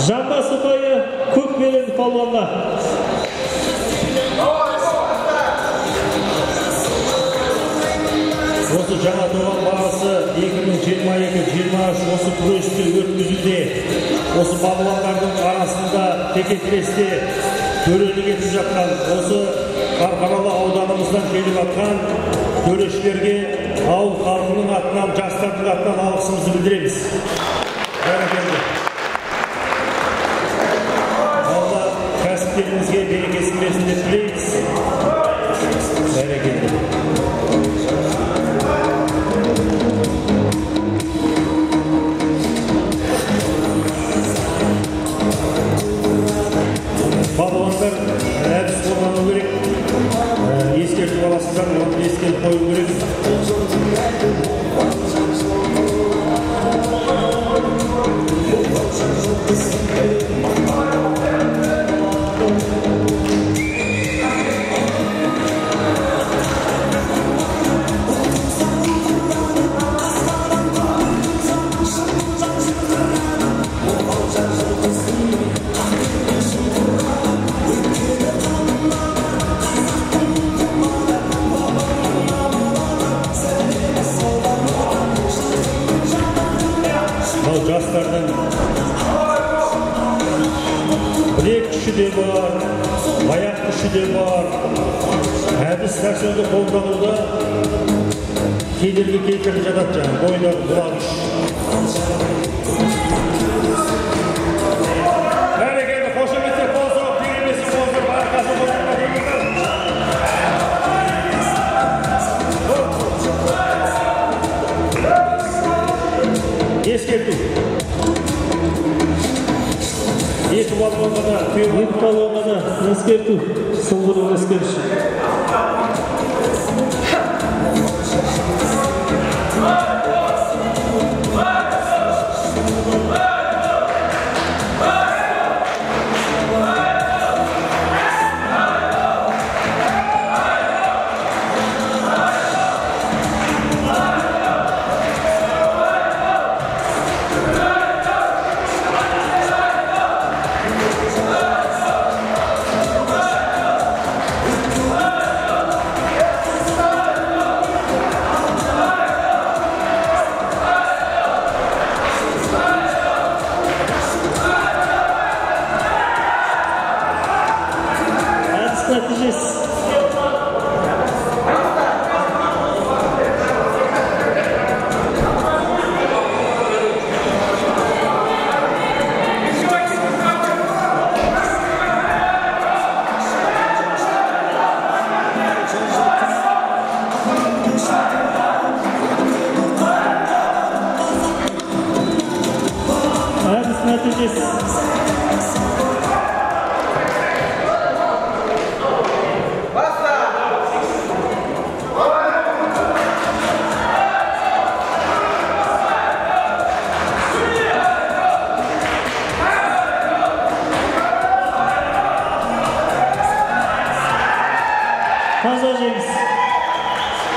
Жамбас ұпайы көк белгілі палуанға. Осы жаңа туған барысы 2022-23 осы күресті өткізуде. Осы балуандардың арасында текетіресте төрелік етіп жатқан, осы Қарқаралы ауданымыздан келіп жатқан төрешілерге ауыл халқының атынан, жастардың атынан алғысымызды білдіреміз. Бәрекелді. Алла кәсіптеріңізге берекесін берсін деп тілейміз. Бәрекелді. Балуандар әдіс қолдану керек. Ескертіп аласыздар, оны ескертіп қою керек. Жастардың білек күші де бар, аяқ күші де бар. Әдіс тәсілді қолдануда кедергі келтіріп жатады жаңа, бойдағы бұлағыш. Бәрекелді, қошеметтер қозып, тегемесі қозып, арқасы қозып, ескерту. Екі балуанға да ескерту. Сылдыру ескерту.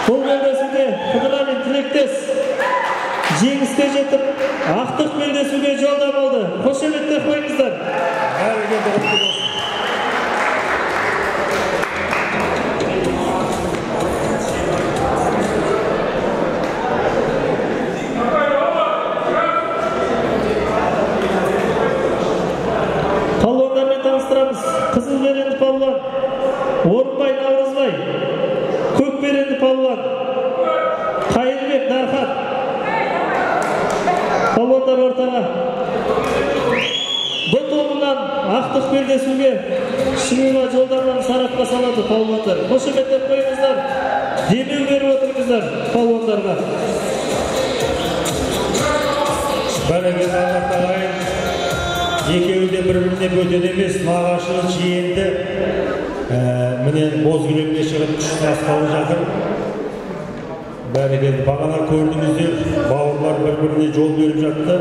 Бұл белдесуде Қыдырәлі тілектес жеңіске жетіп, ақтық белдесуге жолдама алды. Қошеметтеп қойыңыздар. Палуандармен таныстырамыз. Қызыл беренді палуан Орынбай Наурызбай, көк беренді палуан Қайырбек Дархан. Палуандар ортаға. Бұл тобынан ақтық белдесуге шығуға жолдаманы сарапқа салады палуандар. Қошеметтеп қойыңыздар. Демеу беріп отырыңыздар палуандарға. Бәрекелді ағайын. Екеуі де бір-біріне бөтен емес, нағашылы жиенді. Міне боз кілемге шығып күш сынасқалы жатыр. Бәрекелді. Бағана көрдіңіздер, бауырлар бір-біріне жол беріп жатты.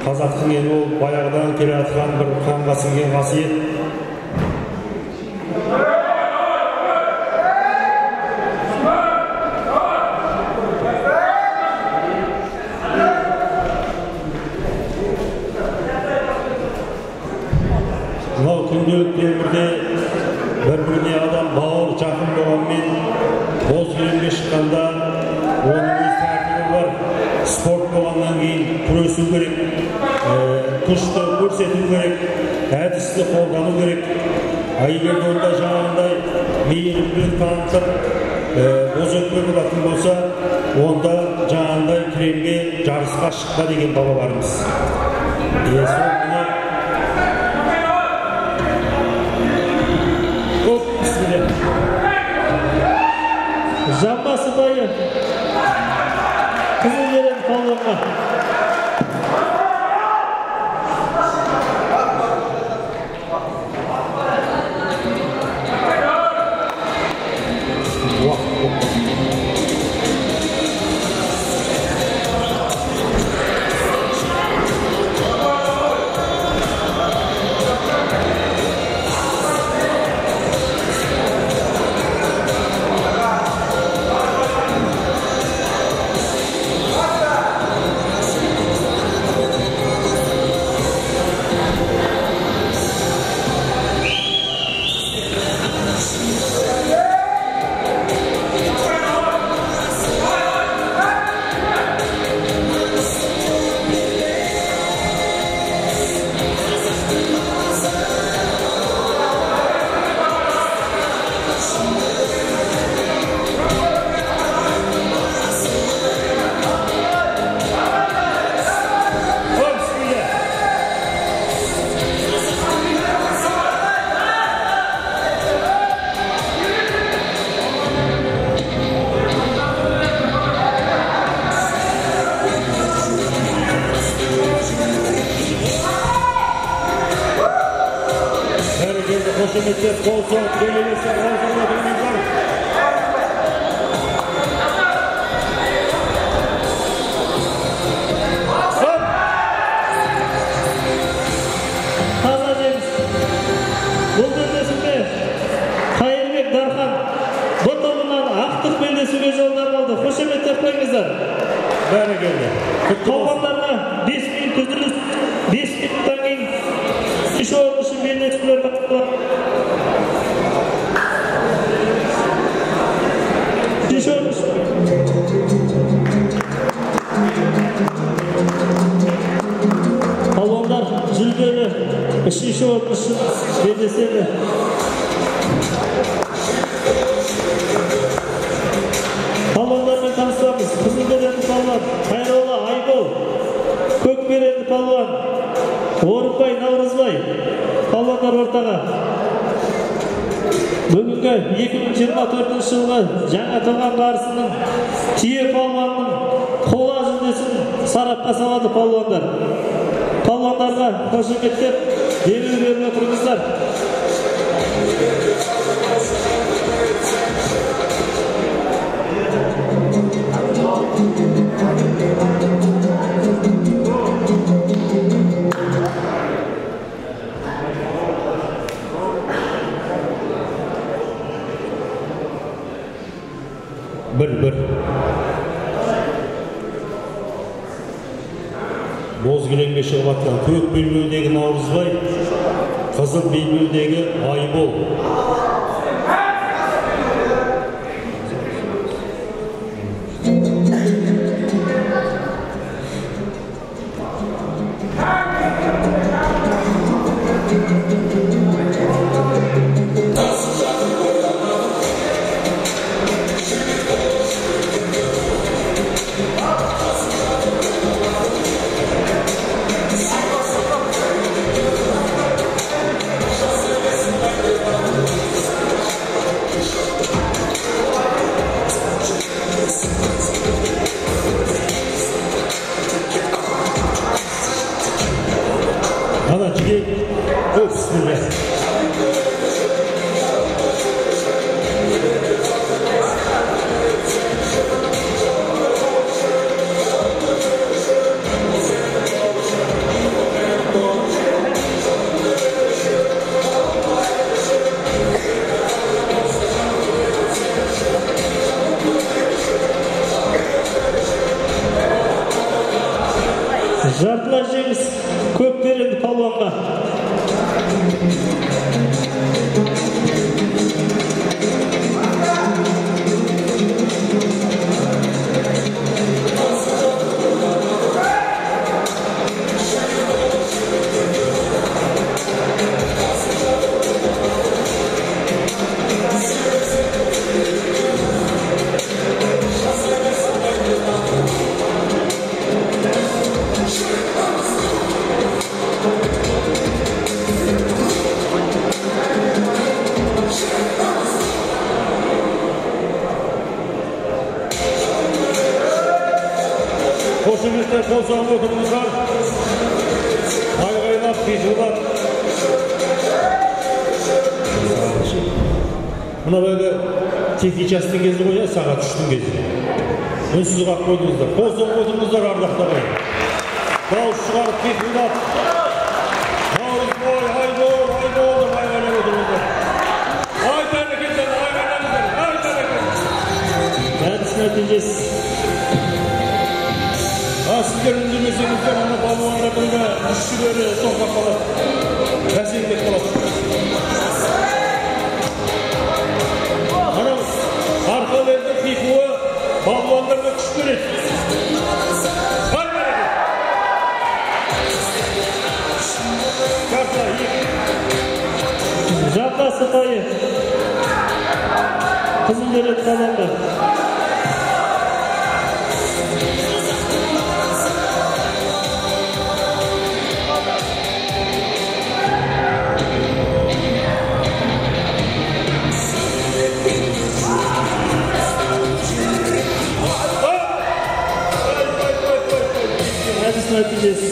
Қазақтың елі ол баяғыдан келе жатқан бір қанға сіңген қасиет. Мынау күнделікті өмірде бір-біріне адам бауыр жақын болғанмен боз кілемге шыққанда оның өз тәртібі бар. Спорт болғаннан кейін күресу керек, күшті көрсету керек, әдісті қолдану керек. Егер онда жаңағындай мейірімділік танытып, боз өтпе болатын болса, онда жаңағындай кілемге жарысқа шықпа деген бабаларымыз. Жамбасы байы қызыл берен палуанға. Қошеметтеп қол соғып келелесе қол отырыңыздар. Таза жеңіс. Бұл белдесуге Қайырбек Дархан бұл тобынан ақтық белдесуге жолдама алды. Қошеметтеп қойыңыздар. Бәрекелді. Палуандарға 5 минут үзіліс. 5 минуттан кейін үш орын үшін белдесулер басталады. Палуандар жүлделі үшінші орын үшін белдеседі. Палуандармен таныстырамыз. Қызыл беренді палуан Қайролла Айбол, көк беренді палуан Орынбай Наурызбай. Палуандар ортаға. Бүгінгі 2024 жылғы жаңа туған барысының түйе палуанның қола жүлдесін сарапқа салады палуандар. Палуандарға қошеметтеп демеу беріп отырыңыздар. Bir. боз кілемге шығып атқан көк белбеудегі Наурызбай, қызыл белбеудегі Айбол. Жартылай жеңіс Көкберенді палуанға. Қошеметті қол соғып отырыңыздар. Айғайлап, қиқылдап. Мына böyle тек частың кезі ғой, сағат 3-тің кезі. Үнсіз қақ қойдыңыздар. Қол соғып отырыңыздар ардақтар ғой. Дауыс шығарып, қиқылдап. Наурызбай, Айбол, Айбол деп айғайлап отырыңыздар. Ай бәрекелді, айғайлаңыздар, ай бәрекелді. Әдіс нәтижесі. Сіздер үндемесеңіздер, ана балуанға күнгі күшшілері тоқтап қалады. Бәсеңдеп қалады. Ана арқалардың қиқуы балуандарға күш береді. Қай бәрекет! Қарта, Жапа сыпайы. Қызыл берет қаланды. Әдіс нәтижесі.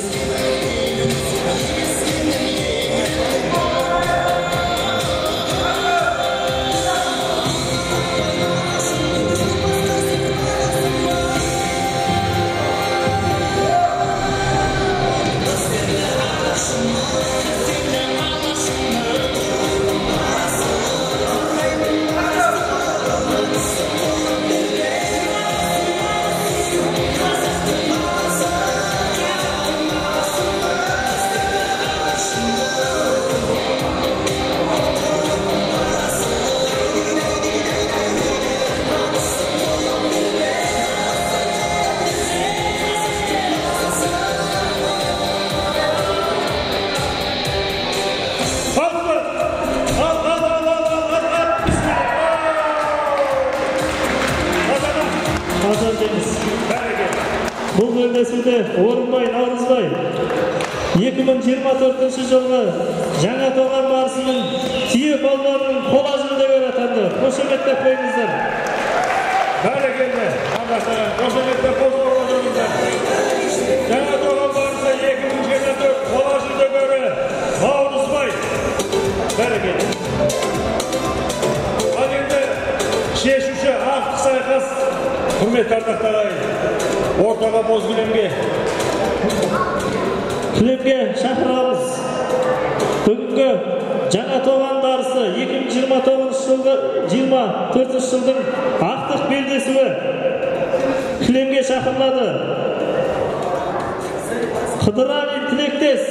Бұл бөлмесінде Орынбай Наурызбай 2024 жылғы жаңа тоған барысының түйе балуанының қола жүлдегері атанды. Қошеметтеп қойыңыздар. бәрекелді. Қошеметтеп қол соғып отырыңыздар. Жаңа тоған барысы 2024 қола жүлдегері Наурызбай. Бәрекелді. Ал енді шешуші ақтық сайқас. Құрметті ардақтар ағайын. Ортаға боз кілемге шақырамыз. Бүгінгі жаңа тоған барысы 2024 жылдың ақтық белдесуі кілемге шақырылады. Kıdıralin Tilektes.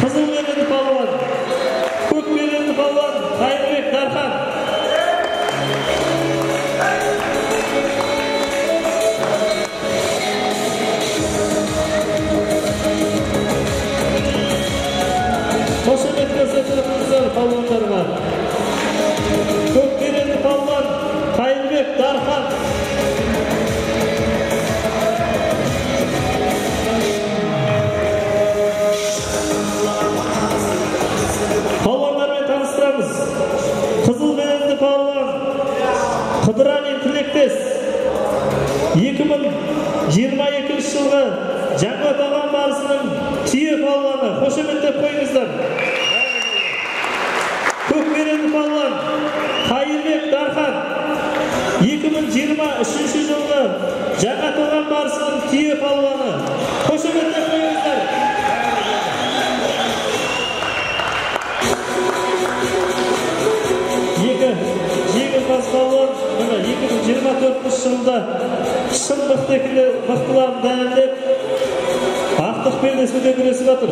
Kızıl belirli palvan. Көк belirli palvan. Kayırbek Darхан. Koşamet gösterdiğimizler palvanlarına. Көк belirli palvan. Kayırbek Darхан. Palvanlarмен tanıştıramız. Kızıl belirli palvan Kıdıralin Tilektes 2022 жылғы жаңа таған барысының түйе palvanı. Қошеметтеп қойыңыздар. Көк белді palvan Kayırbek Darхан 2023 жылғы жаңа таған барысының түйе palvanı. Қошеметтеп қойыңыздар. Жеңімпаз palvan 2024 жылда шын мықтыларын дәлелдеп ақтық белдесуде күресіп жатыр.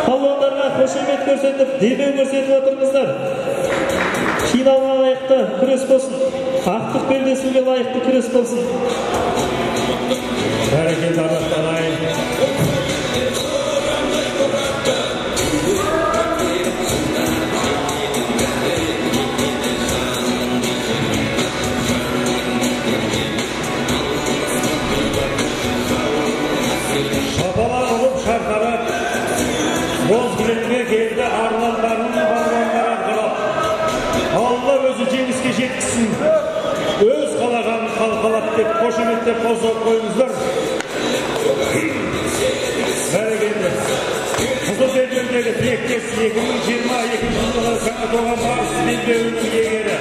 Palvandарға қошемет көрсетіп, демеу көрсетіп отырыңыздар. Финалға лайықты күрес болсын. Ақтық белдесуге лайықты күрес болсын. Бәрекелді ағаттар. Шапалар ұрып шарқарап, боз білінге келді армандарын балуандарға қарап. Алла өзі жеңіске жеткізсін, өз қалағанын қалқалап деп қошеметтеп қосып қойыңыздар. Бәрекелді. Қызыл белдеудегі Тілектес 2022 жылғы жаңа туған барыс белбеуінің иегері.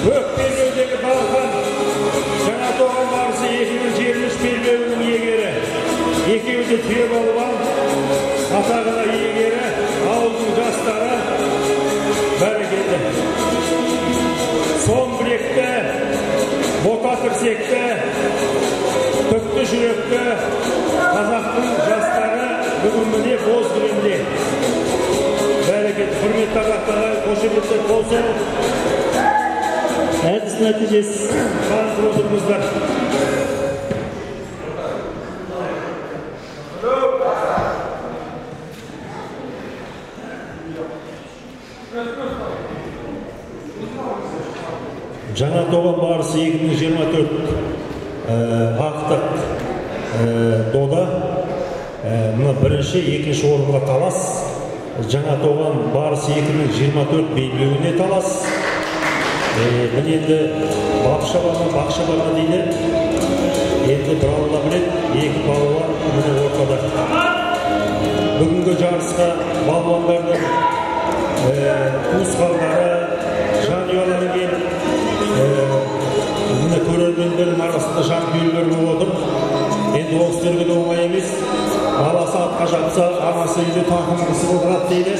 Көк белбеудегі Балқан жаңа туған барысы 2023 белбеуінің иегері. Екеуі де түйе балуан, атағына иегері, ауылдың жастары. Бәрекелді. Сон білекті, бота тірсекті, түкті жүректі қазақтың жастары бүгін міне боз кілемде. Бәрекелді. Құрметті ағаттарға қошеметтеп болсын. Әдіс нәтижесі. Танысып отырыңыздар. Жаңа тоған барысы 2024 ақтық дода. Мұны бірінші, екінші орынға талас. Жаңа тоған барысы 2024 белбеуіне талас. Бұл енді бақшабана дейді. Енді бір алла білет, екі балуан мұны ортада. Бүгінгі жарысқа балуандардың туысқандары, жанұялары келіп, міне көрермендердің арасында жанкүйерлер болып отыр. Енді ол кісілерге де оңай емес. Баласы атқа жапса, анасы үйде тақымғысы отырады дейді.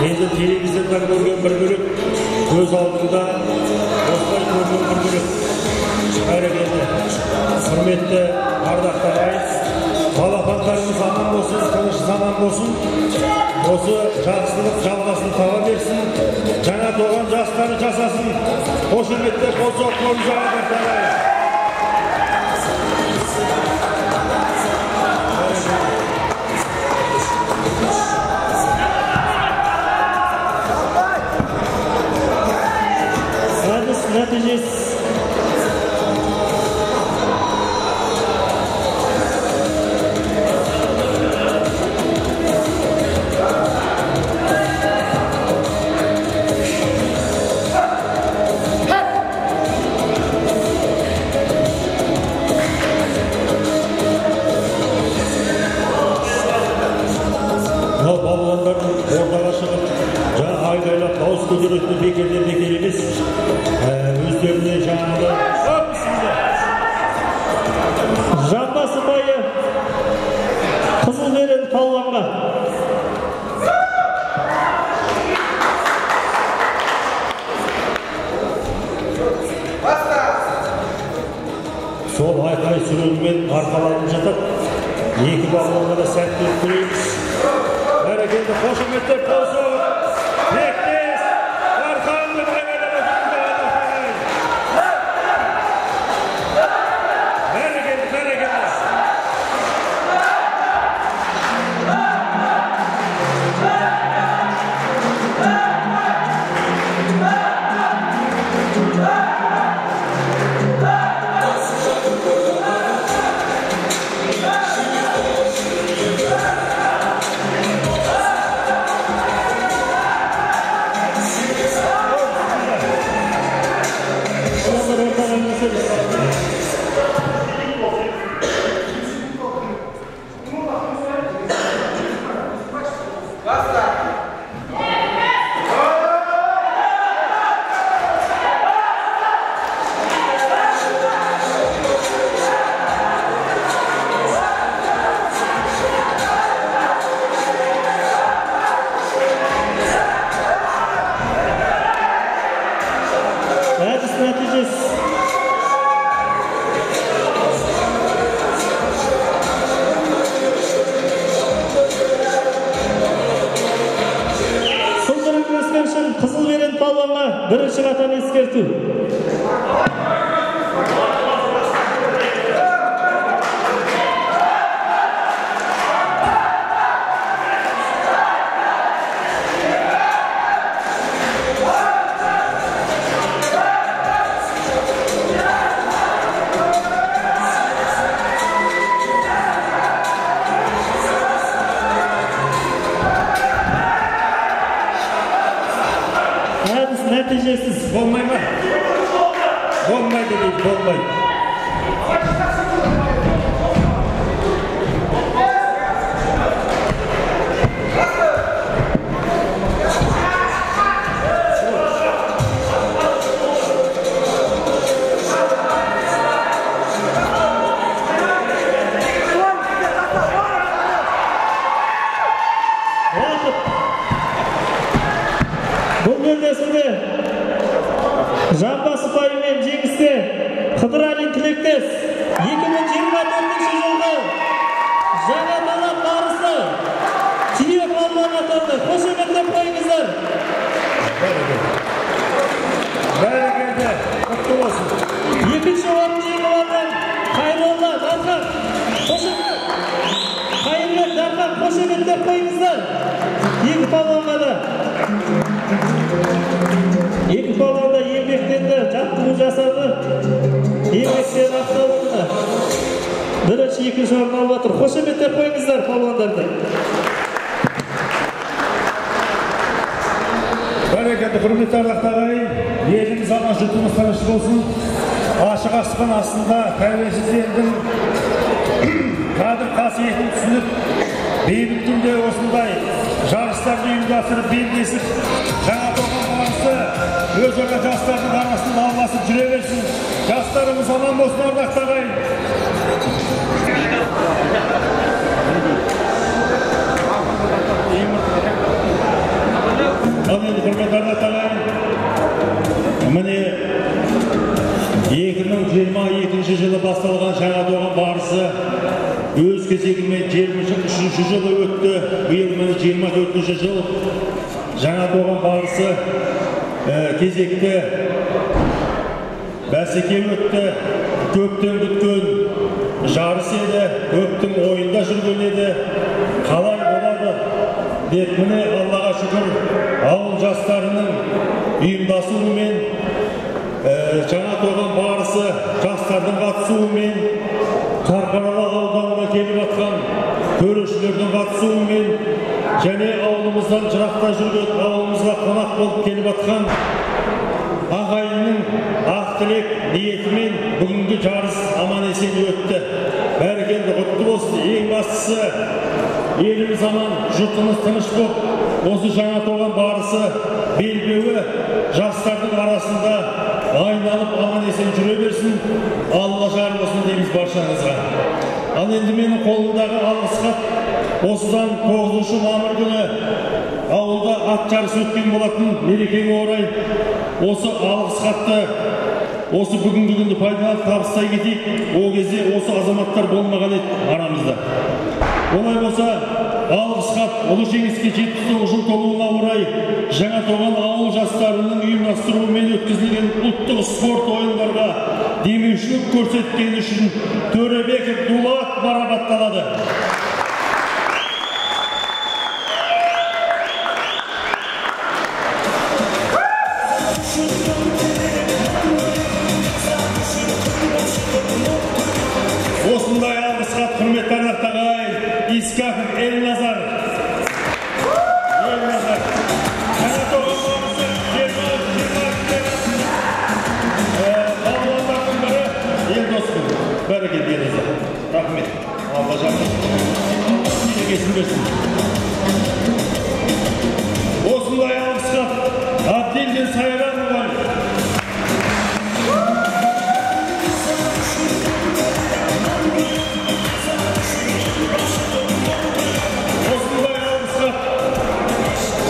Енді телевизордан көрген бір бөлек, көз алдында осылай көрген бір бөлек. Бәрекелді. Құрметті ардақты ағайын, балапандарымыз аман болсын, тыныш аман болсын. Осы жақсылық жалғасын таба берсін. Жаңа туған жастары жасасын. Қошеметтеп қол соққымыз ағайын. Әдіс нәтижесі. сол айқай сүрелмен арқаланып жатып, екі балуанға да сәтті тілейміз. Бәрекелді, қошеметтер болсын. Тектес, арқаңды бәрекелді. Бәрекелді, бәрекелді. Қызыл берен палуанға бірінші қатан ескерту. Нәтижесіз. Болмай ма? Болмайды дейді, болмайды. Бұл белдесуде Жамбас ұпайымен жеңіске Қыдыралин тілектес 2024 жылғы жаңа талап барысы түйе палуан атанды. Қошеметтеп қойыңыздар. Бәрекелді, құтты болсын. Екінші орын жеңіп алған Қайролла Дархан. Қайырлы Дархан, қошеметтеп қойыңыздар. Екі палуанға да. Екі палуанда еңбектенді, жаттығу жасады. Еңбектен ақталды. Бірінші, екінші орын алып отыр. Қошеметтеп қойыңыздар палуандарды. Бәрекелді, құрметті ағайын, еліміз аман, жұртымыз тыныш болсын. Ашық аспан астында тәуелсіз елдің қадір қасиетін түсініп, бейбіт күнде осындай жарыстарды ұйымдастырып белдесіп, жаңа туған барысы өзара жастардың арасында алмасып жүре берсін. Жастарымыз аман болсын, ардақты ағайын. Құрметті ағайын, міне 2022 жылы басталған жаңа туған барысы өз кезегімен 23-ші жылы өтті. Биыл міне 24-ші жыл жаңа туған барысы кезекті бәсеке өтті. Көптен күткен жарыс еді, көптің ойында жүрген еді. Қалай болады деп міне Аллаға шүкір ауыл жастарының ұйымдасуымен жаңа туған барысы жастардың қатысуымен, Қарқаралы ауданына келіп атқан төрешілердің қатысуымен және ауылымыздан жырақта жүрген, ауылымызға қонақ болып келіп атқан ағайынның ақ тілек ниетімен бүгінгі жарыс аман есен өтті. Бәрекелді, құтты болсын. Ең бастысы еліміз аман, жұртымыз тыныш болып, осы жаңа туған барысы белбеуі жастардың арасында айналып аман есен жүре берсін. Алла жар болсын дейміз баршаңызға. Ал енді менің қолымдағы алғыс хат осыдан 9 мамыр күні ауылда ат жарысы өткен болатын. Мерекеге орай осы алғыс хатты осы бүгінгі күнді пайдаланып табыстай кетейік. Ол кезде осы азаматтар болмаған еді арамызда. Олай болса, алғыс хат ұлы жеңіске 79 жыл толуына орай Жаңатоған ауыл жастарының ұйымдастыруымен өткізілген ұлттық спорт ойындарға демеушілік көрсеткені үшін Төребеков Дулат марапатталады. Осындай алғыс хат құрметті ағайын Искаков Элназар. Жаңатоған барысы балуандардың бірі Елдоспын. Бәрекелді Елназар. Рахмет. Алла жақсы. Берекесін берсін. Осындай алғыс хат Абдилдин Сайран мұғалім.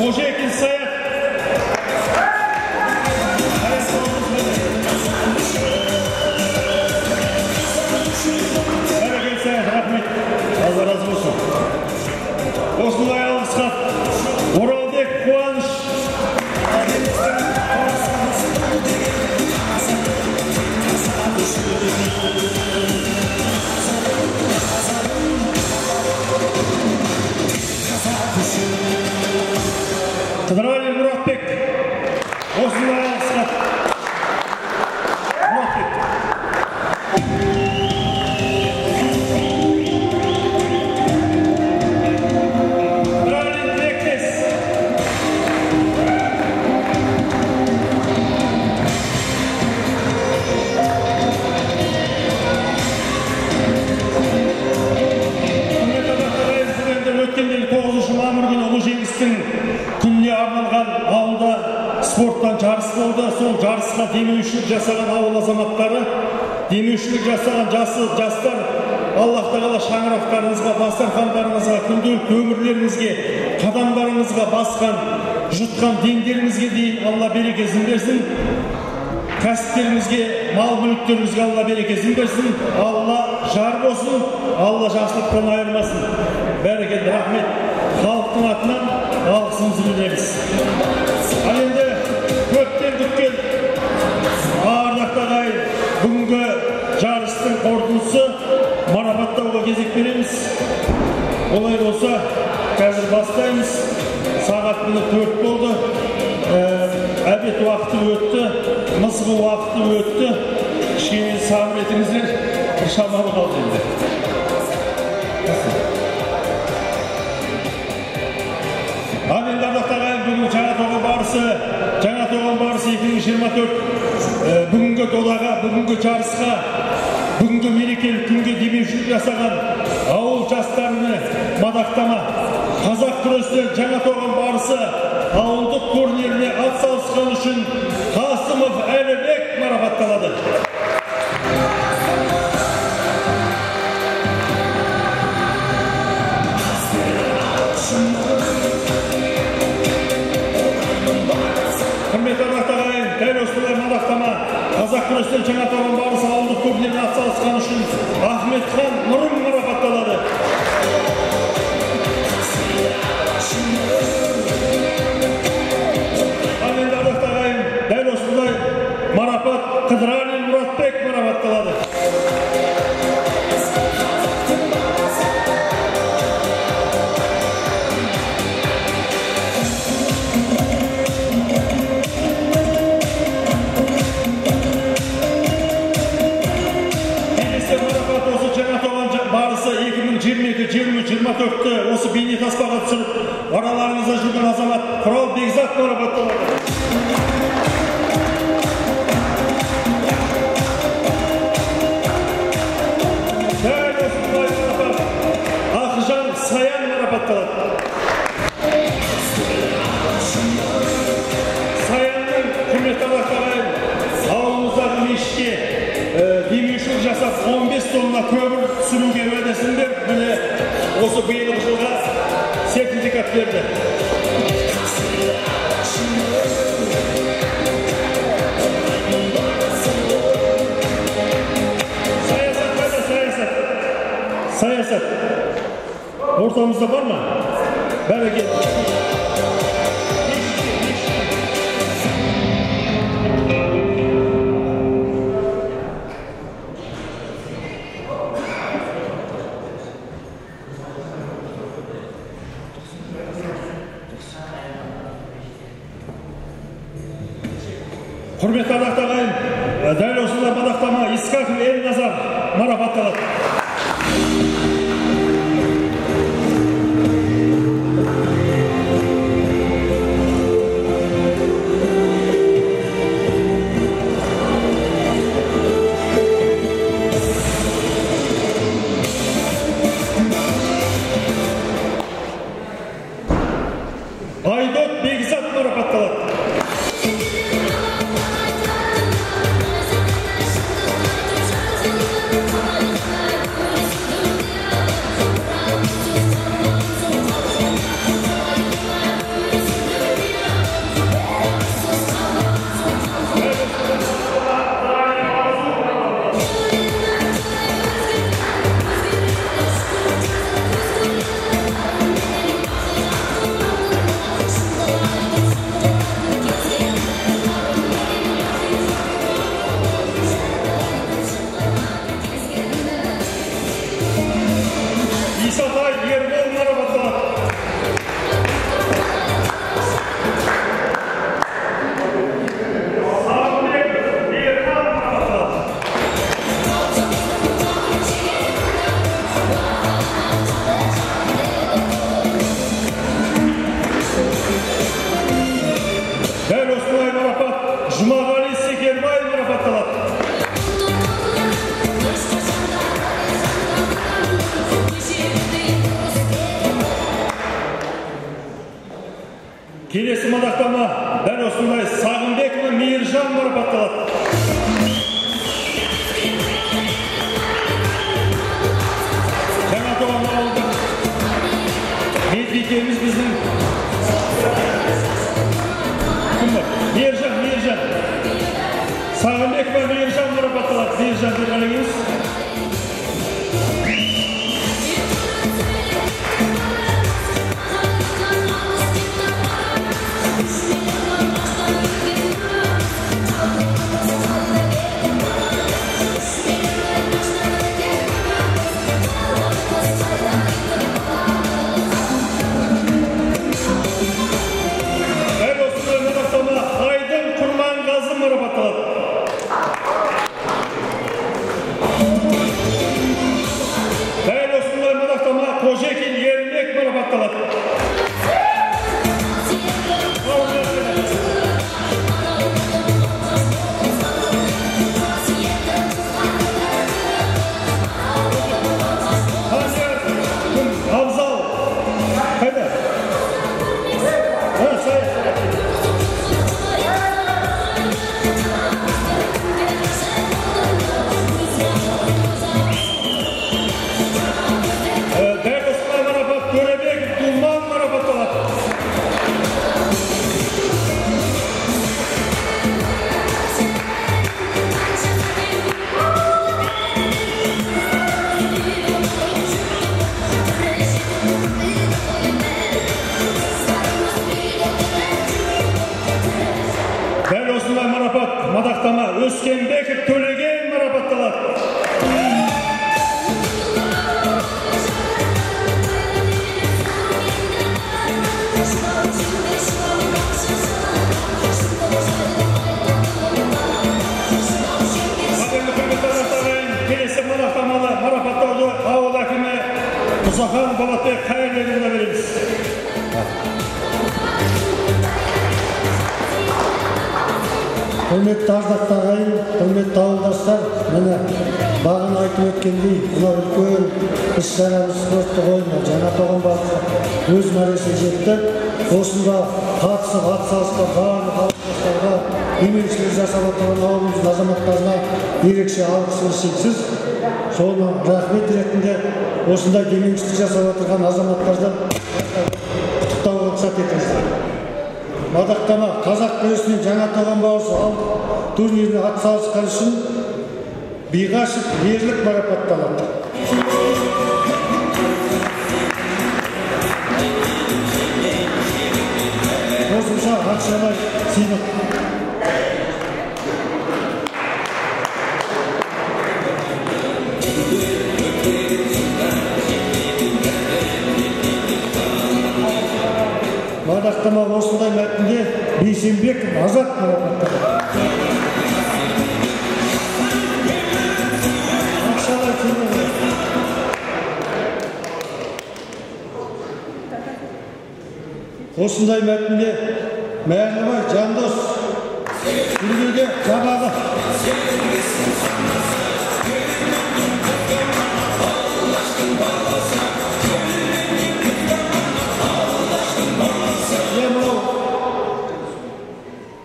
Қожекин Саят. Бәрекелді Саят, рахмет. Алла разы болсын. Осындай алғыс хат Оралбек Қуаныш. Қыдырәлі Мұратбек. Осындай алғыс хат. Мұратбек. Қыдырәлі Тілектес. Өткен 9 мамыр күні ұлы жеңістің күніне арналған ауылда спорттан жарыс болды. Сол жарысқа демеушілік жасаған ауыл азаматтары, демеушілік жасаған жастар Аллах тағала шаңырақтарыңызға, дастархандарыңызға, күнделікті өмірлеріңізге, қадамдарыңызға басқан, жұтқан дендеріңізге дейін Алла берекесін берсін. Кәсіптеріңізге, мал мүліктеріңізге Алла берекесін берсін. Алла жар болсын, Алла жақсылықтан айырмасын. Бәрекелді, рахмет. Халықтың атынан алғысымызды білдіреміз. Ал енді көптен күткен ардақты ағайын, бүгінгі жарыстың қорытындысы марапаттауға кезек береміз. Олай болса, қазір бастаймыз. Сағат күні 4 болды. Әбет уақыты өтті, мызғы уақыты өтті. Кішкене сабыр етіңіздер, бір шамалы қалды енді. Ал енді ардақты ағайын, бүгін Жаңатоған барысы 2024 бүгінгі додаға, бүгінгі жарысқа, бүгінгі мерекелік күнге демеушілік жасаған ауыл жастарыны мадақтама. Қазақ күресінен Жаңатоған барысы ауылдық турниріне атсалысқан үшін Қасымов Әлібек марапатталады. Құрметті ағайын, дәл осындай мадақтама Қазақ күресінен Жаңатоған барысы ауылдық турниріне атсалысқан үшін Ахметхан Нұрым марапатталады. Дәл осындай марапат Қыдырәлі Мұратбек марапатталады. Келесі марапат осы Жаңатоған барысы 2022-2024-ті осы бейнетаспаға түсіріп, араларыңызда жүрген азамат Құрал Бекзат марапатталады. Саян марапатталады. Саянның құрметті ағайын, ауылымыздағы мешітке демеушілік жасап 15 тонна көмір түсіруге уәдесі Рәсімбек міне осы биылғы жылға сертификат берді. Саясат. Ортамызда бар ма? Бәрекелді. Құрметті ардақтағайын, дәл осындай мадақтама Искаков Элназар марапатталады. Айдот Бекзат марапатталады. Жұмағали Секербаев марапатталады. Келесі мадақтама дәл осындай Сағынбекова Мейіржан марапатталады. Жаңа туған ауылдың медбикеміз біздің Мейіржан. Сағынбекова Мейіржан марапатталады. Мейіржан берғаныңыз. Кожекин Ермек марапатталады. Абзал. Қайда? Мадақтама Өскенбеков Төлеген марапатталады. Келесі мадақтаманы марапаттауды ауыл әкімі Мұсахан Болатбек Қайырбекұлына береміз. Құрметті ардақтағайын, құрметті ауылдастар, міне бағана айтып өткендей, мына үлкен іс-шарамыз спорттық ойынға жаңа тоған барысы өз мәресіне жетті. Осында қатысып, атсалысқа барлық ауылдастарға, демеушілік жасап отырған ауылымыздың азаматтарына ерекше алғысымыз шексіз. соны рахмет ретінде осындай демеушілік жасап отырған азаматтардан құттықтауға рұқсат етіңіздер. Мадақтама қазақ күресінен жаңа туған бауырсы турниріне атсалысқаны үшін Биғашев ерлік марапатталады. Қосымша ақшалай сыйлық. Мадақтама осындай мәтінде Бейсенбеков Азат марапатталады. Ақшалай сыйлық. Осындай мәтінде Мәңгібай Жандос Үлгеге Жабағы.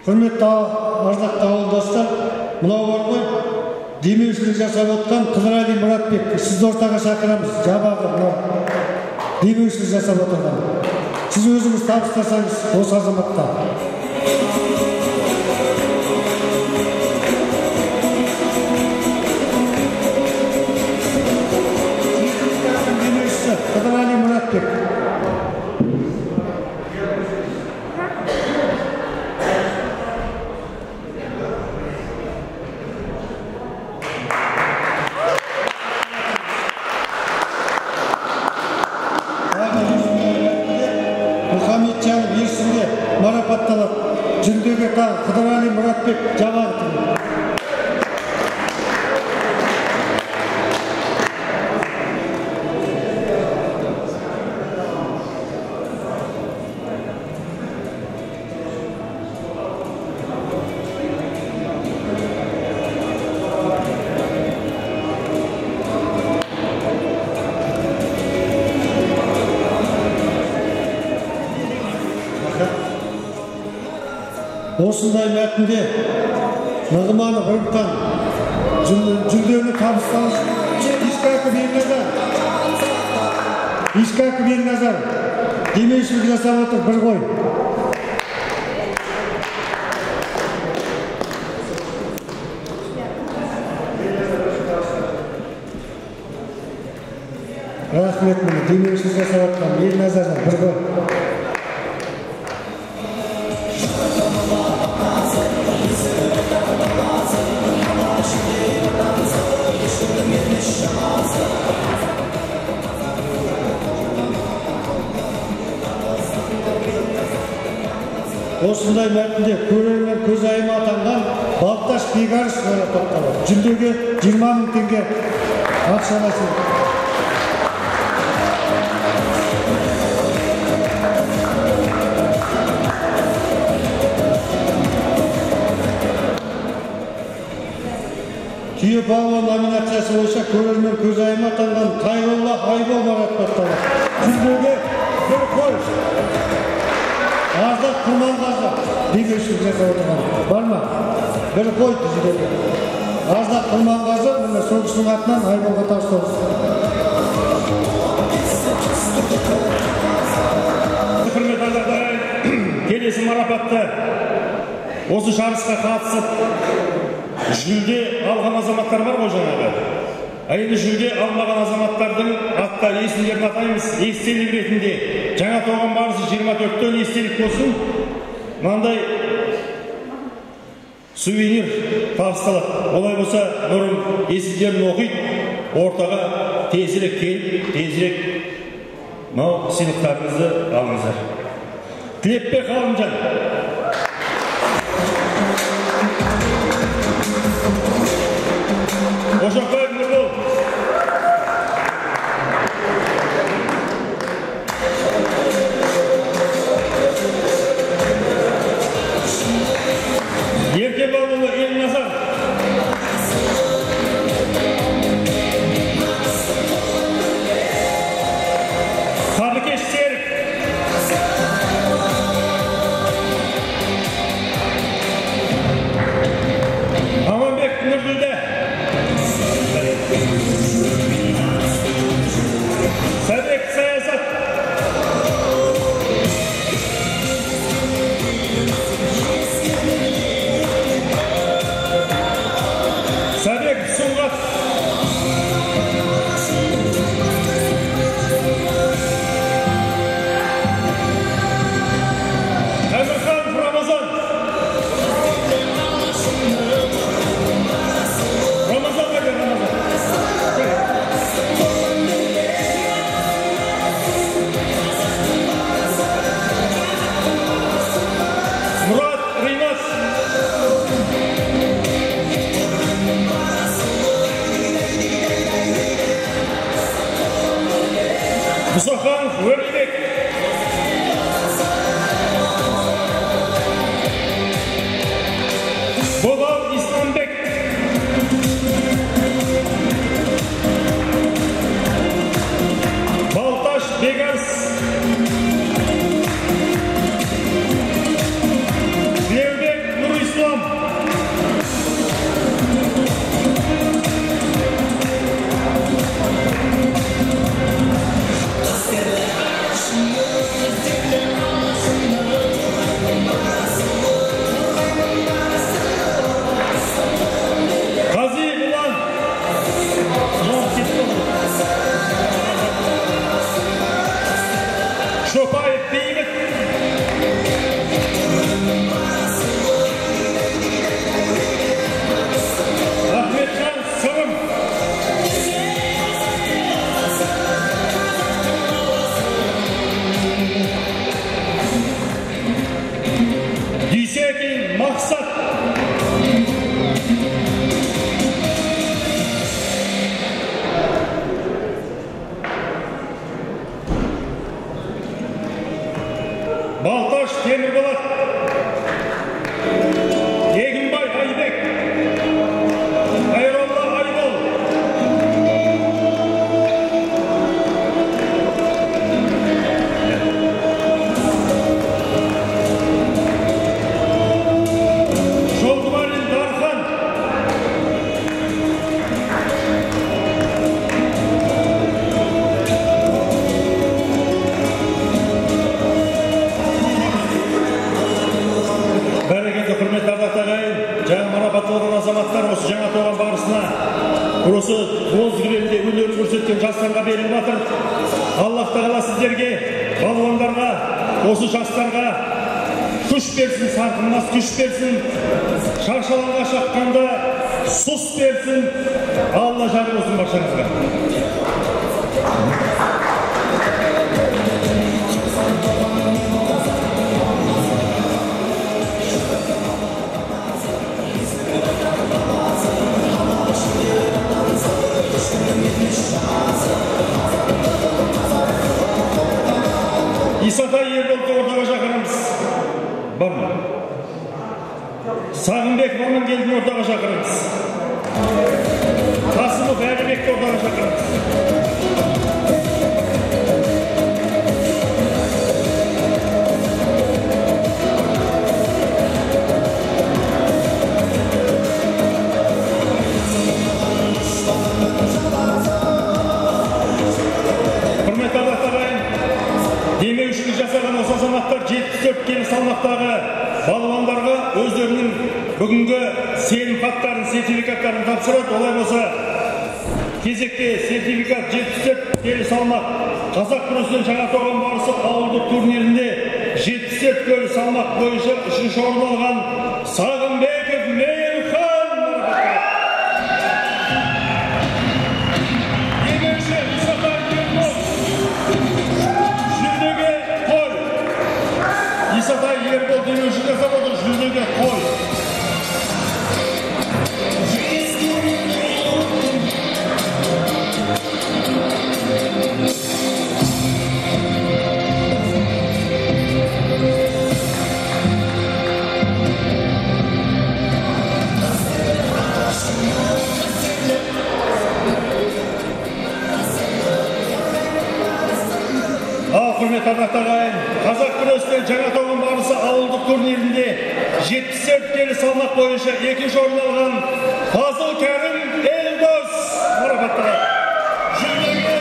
Құрметті ардақты ауылдастар, мынау бар ғой, демеушілік жасап отқан Қыдырәли Мұратбек, сізді ортаға шақырамыз. Жабағы мынау демеушілік жасап отырған. Siz özünüz табыстасаңыз осы азаматқа. Демеушісі Қыдырәли Мұратбек. Марапатталып, жүлдеге Қыдырәли Мұратбек Жабағы. Осындай мәтінде Нығманы Ғұрыптан жүлдені табыстаңыз. Ишкәкі Берназар демеушілік жасап отыр бір ғой. Рахмет мені демеушілік жасап отқан Берназардан бір ғой. Осындай мәтінде көрермен көз айыма атанған Балташ Бегарыш марапатталады. Жүлдеге 20 000 теңге ақшалай сыйлық. Түйе балуан номинациясы бойынша көрермен көз айыма атанған Қайролла Айбол марапатталады. Жүлдеге бір қой. Ардақ Құрманғазы демеушілік жасап отырған. Бар ма? Бір қой жүлдеге. Ардақ Құрманғазы міне сол кісінің атынан Айболға табыстаймыз. Құрметті ардақтар, келесі марапатты осы жарысқа қатысып жүлде алған азаматтар бар ғой жаңағы. Енді жүлде алмаған азаматтардың аттар есімдерін атаймыз. Естелік ретінде жаңа туған барысы 24-тен естелік болсын. Мынандай сувенир табысталады. Олай болса, Нұрым есімдерін оқиды, ортаға тезірек келіп, тезірек мынау сыйлықтарыңызды алыңыздар. Тілепбек Ғалымжан. Ошақбаев Нұрбол. Еркебайұлы Елназар. Сабыкеш Серік. Мұсаханов Өлібек. Бодал Исламбек. Балташ Бегарс. Бербек Нұрислам. Шопаев Бейбіт. Ахметжан Сырым. Дүйсекин Мақсат. Балташ Темірболат. Егінбай Айбек. Айролла Айбол. Жолдымарин Дархан. Құрметті ағайын, жаңа марапатталған азаматтар осы жаңа туған барысына осы боз кілемде өнерін көрсеткен жастарға беріліп жатыр. Аллах тағала сіздерге, балуандарға, осы жастарға күш берсін, сарқылмас күш берсін, шаршаланға шаққанда сұс берсін. Алла жары болсын баршаңызға. Исатай Ерболды ортаға шақырамыз. Бар ма? Сағынбек Мамангелдіні ортаға шақырамыз. Қасымов Әлібекті ортаға шақырамыз. Құрметті ағайын, демеушілік жасаған осы азаматтар 74 келі салмақтағы балуандарға өздерінің бүгінгі сенім хаттарын, сертификаттарын тапсырады. Олай болса, кезекте сертификат 74 келі салмақ қазақ күресінен жаңа туған барысы ауылдық турнирінде 74 келі салмақ бойынша 3-ші орын алған Сағынбеков Мейірхан марапатталады. Демеуші Исатай Ербол. Жүлдеге қой. Исатай Ербол демеуші жасап отыр, жүлдеге қой. Құрметті ағайын, қазақ күресінен жаңа туған барысы ауылдық турнирінде 74 келі салмақ бойынша 2-ші орын алған Фазыл Кәрім Елдос марапатталады. Жүлдеге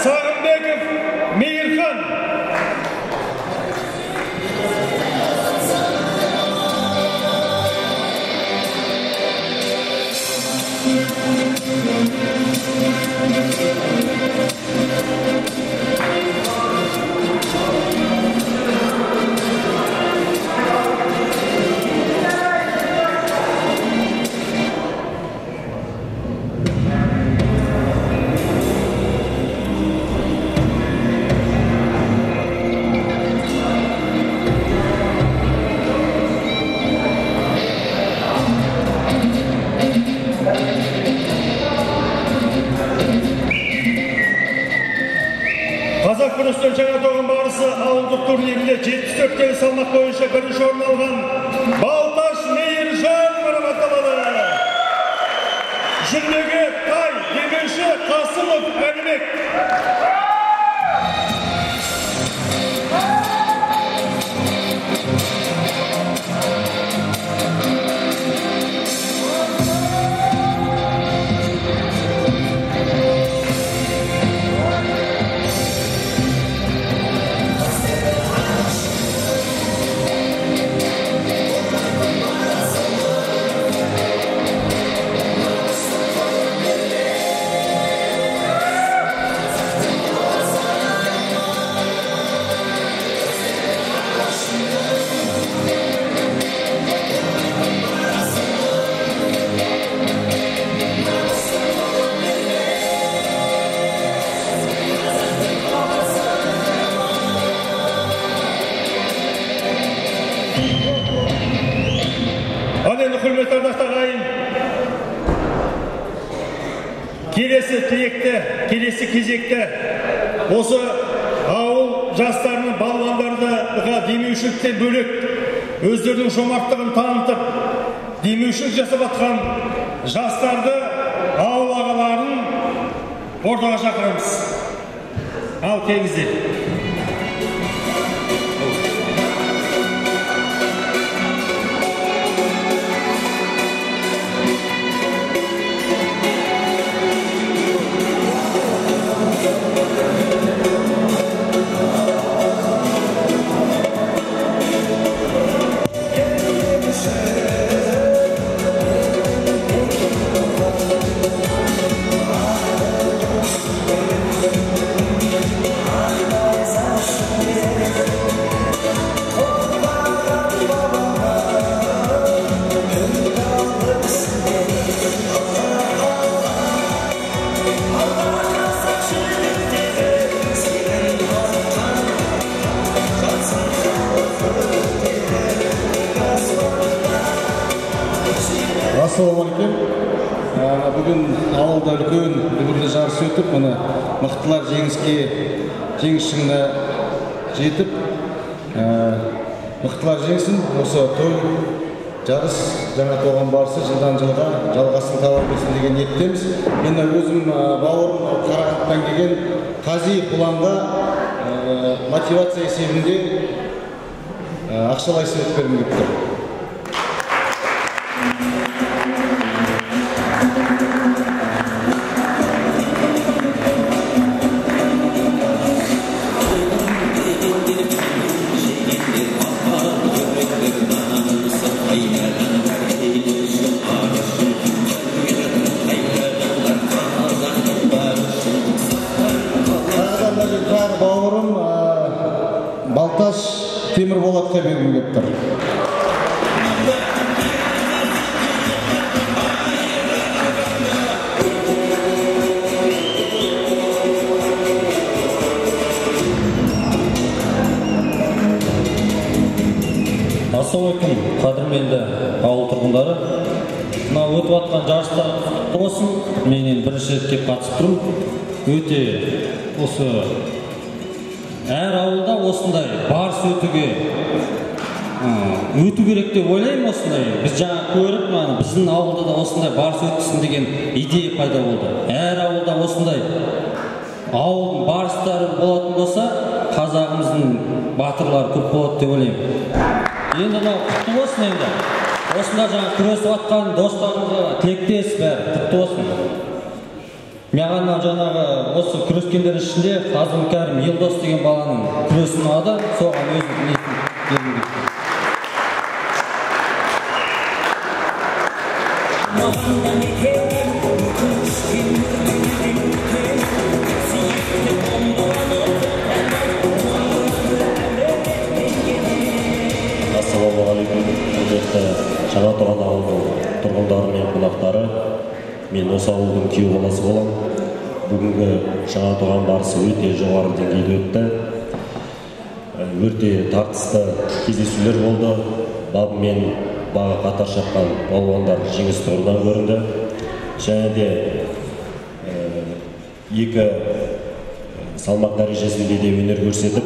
Сағынбеков Мейірхан. күрестен Жаңатоған барысы ауылдық турнирінде 74 келі салмақ бойынша бірінші орын алған Балташ Мейіржан марапатталады. Жүлдеге тай демеуші Қасымов Әлібек. Құрметті ағайын, келесі тілекті, келесі кезекті осы ауыл жастарының балуандарға демеушіліктен бөлек өздерінің жомарттығын танытып, демеушілік жасап атқан жастарды, ауыл ағаларын ортаға шақырамыз. Ал келіңіздер. Ассалаумағалейкум. Бүгін ауылда үлкен дүбірлі жарыс өтіп, мына мықтылар жеңіс шыңына жетіп, мықтылар жеңсін. Осы той жарыс Жаңатоған барысы жылдан жылға жалғасын таба берсін деген ниеттеміз. Мен өзім бауырым Қарағандыдан келген Қази Құланға мотивация есебінде ақшалай сыйлық бергім келіп тұр. Бауырым Балташ Темірболатқа бергім келіп тұр. Ассалаумағалейкум, қадірменді ауыл тұрғындары. Мына өтіп жатқан жарыстар құтты болсын. Мен енді бірінші рет келіп қатысып тұрмын. Өте осы әр ауылда осындай барыс өтуге өту керек деп ойлаймын. Осындай біз жаңа көріп, біздің ауылда да осындай барыс өткісін деген идея пайда болды. Әр ауылда осындай ауылдың барыстары болатын болса, қазағымыздың батырлары көп болады деп ойлаймын. Енді мынау құтты болсын. Енді осында жаңа күресіп жатқан достарымызға тілектес бәрі құтты болсын. Маған жаңағы осы күрескендер ішінде Қазым Кәрім Елдос деген баланың күресін алды, соған өзім несін беруге. Ассалаумағалейкум, құрметті Жаңатоған ауылының тұрғындары мен қонақтары. Мен осы ауылдың күйеу баласы боламын. Бүгінгі Жаңатоған барысы өте жоғары деңгейде өтті. Өте тартысты кездесулер болды. Бабы мен бағы қатар шапқан балуандар жеңіс тұғырынан көрінді. Және де екі салмақ дәрежесінде де өнер көрсетіп,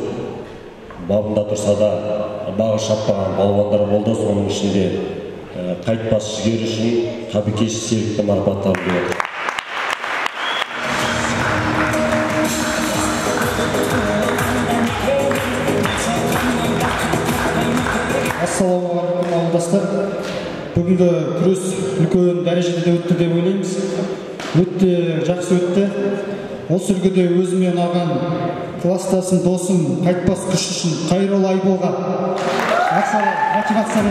бабында тұрса да бағы шаппаған балуандар болды. Соның ішінде қайтпас жігері үшін Қабикеш Серікті марапатталып отыр. Ассалаумағалейкум ауылдастар. Бүгінгі күрес үлкен дәрежеде өтті деп ойлаймыз. Өтті жақсы өтті. Осы үлгіде өзіме ұнаған класстасым, досым, қайтпас күш үшін Қайролла Айболға мотивация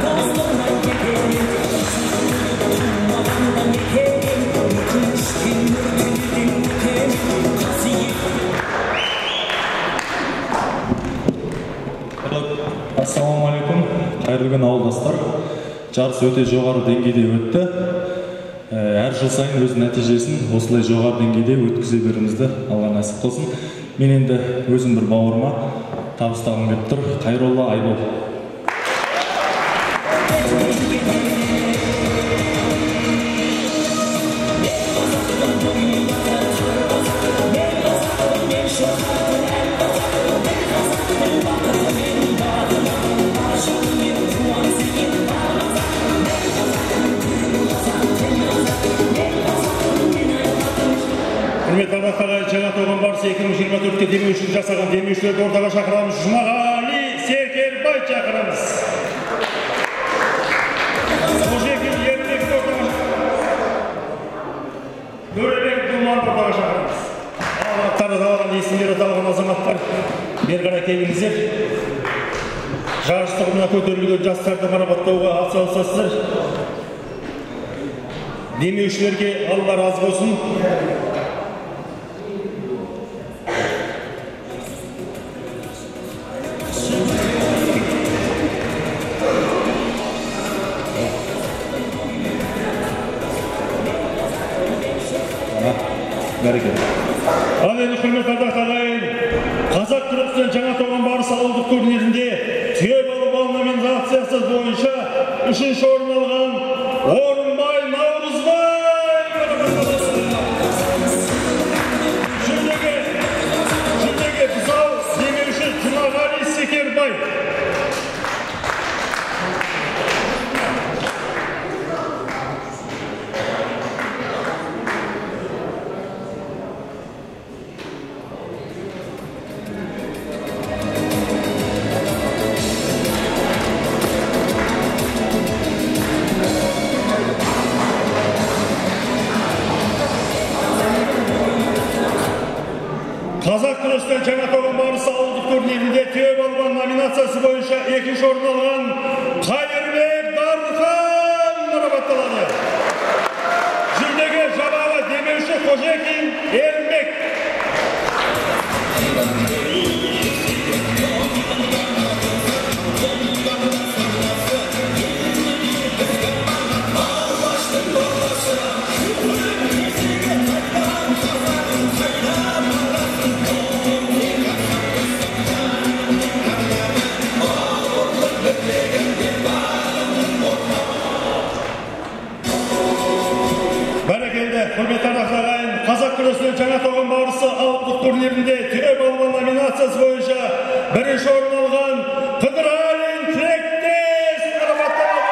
Ассалаумағалейкум, қайырлы күн ауылдастар. Жарыс өте жоғары деңгейде өтті. Әр жыл сайын өз нәтижесін осылай жоғары деңгейде өткізе беруімізді Алла нәсіп қылсын. Мен енді өзім бір бауырыма табыстағым келіп тұр. Қайролла Айбол. Құрметті ағайын, жаңа тоған барысы 2024-ке демеушілік жасаған демеушілерді ортаға шақырамыз. Жұмағали Серкербай шақырамыз. Қожекең Ермекті ортаға Нұребек Думанды ортаға шақырамыз. Аттары аталған, есімдері аталған азаматтар бері қарай келіңіздер. Жарыс тұғырына көтерілген жастарды марапаттауға атсалысасыздар. Демеушілерге Алла разы болсын. Ал енді құрметті ағайын, Қазақ Түркістан жаңа тоған барысы ауылдық турнирінде түйе балуан номинациясы бойынша 3-ші орын алған Орынбай Наурызбай жүлдеге бұзау демеуші Жұмағали Секербай. Қазақ күрестен жаңа тоған барысы ауылдық турнирінде түйе балуан номинациясы бойынша 2-ші орын алған Қайырбек Дархан марапатталады. Жүлдеге жабағы демеуші Қожекең Ермек. Құрметті ағайын, Қазақ күресінен жаңа тоған барысы ауылдық турнирінде түйе балуан номинациясы бойынша 1-ші орын алған Қыдыралин Тілектес марапатталады.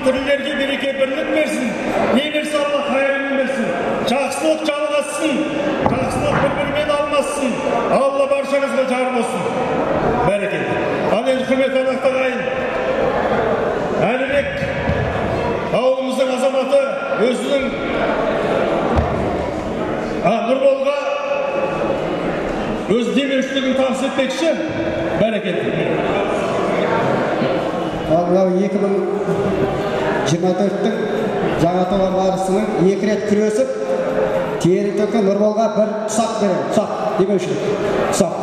тірілерге береке бірлік берсін. Не берсе Алла қайырын берсін. Жақсылық жалғассын. Жақсылық бір-бірімен алмассын. Алла баршаңызға жар болсын. Бәрекелді. Ал енді құрметті ағайын, Әлібек ауылымыздың азаматы өзінің Нұрболға өз демеушілігін табыс етпекші. Бәрекелді. Мынау 2024-тің жаңа туған барысының 2 рет күресіп, тері төккен Нұрболға бір ұсақ береді. Ұсақ демеушілік. Ұсақ.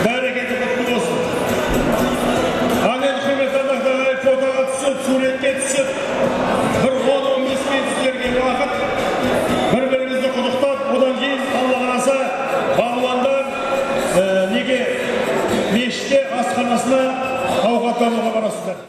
Бәрекелді құтты болсын. Ал енді құрметті ағайын, фотоға түсіп, суретке түсіп, бір 10-15 минуттерге уақыт бір-біріңізді құттықтап, одан кейін Алла қаласа балуандар неге мешітте асханасына ауқаттануға барасыздар.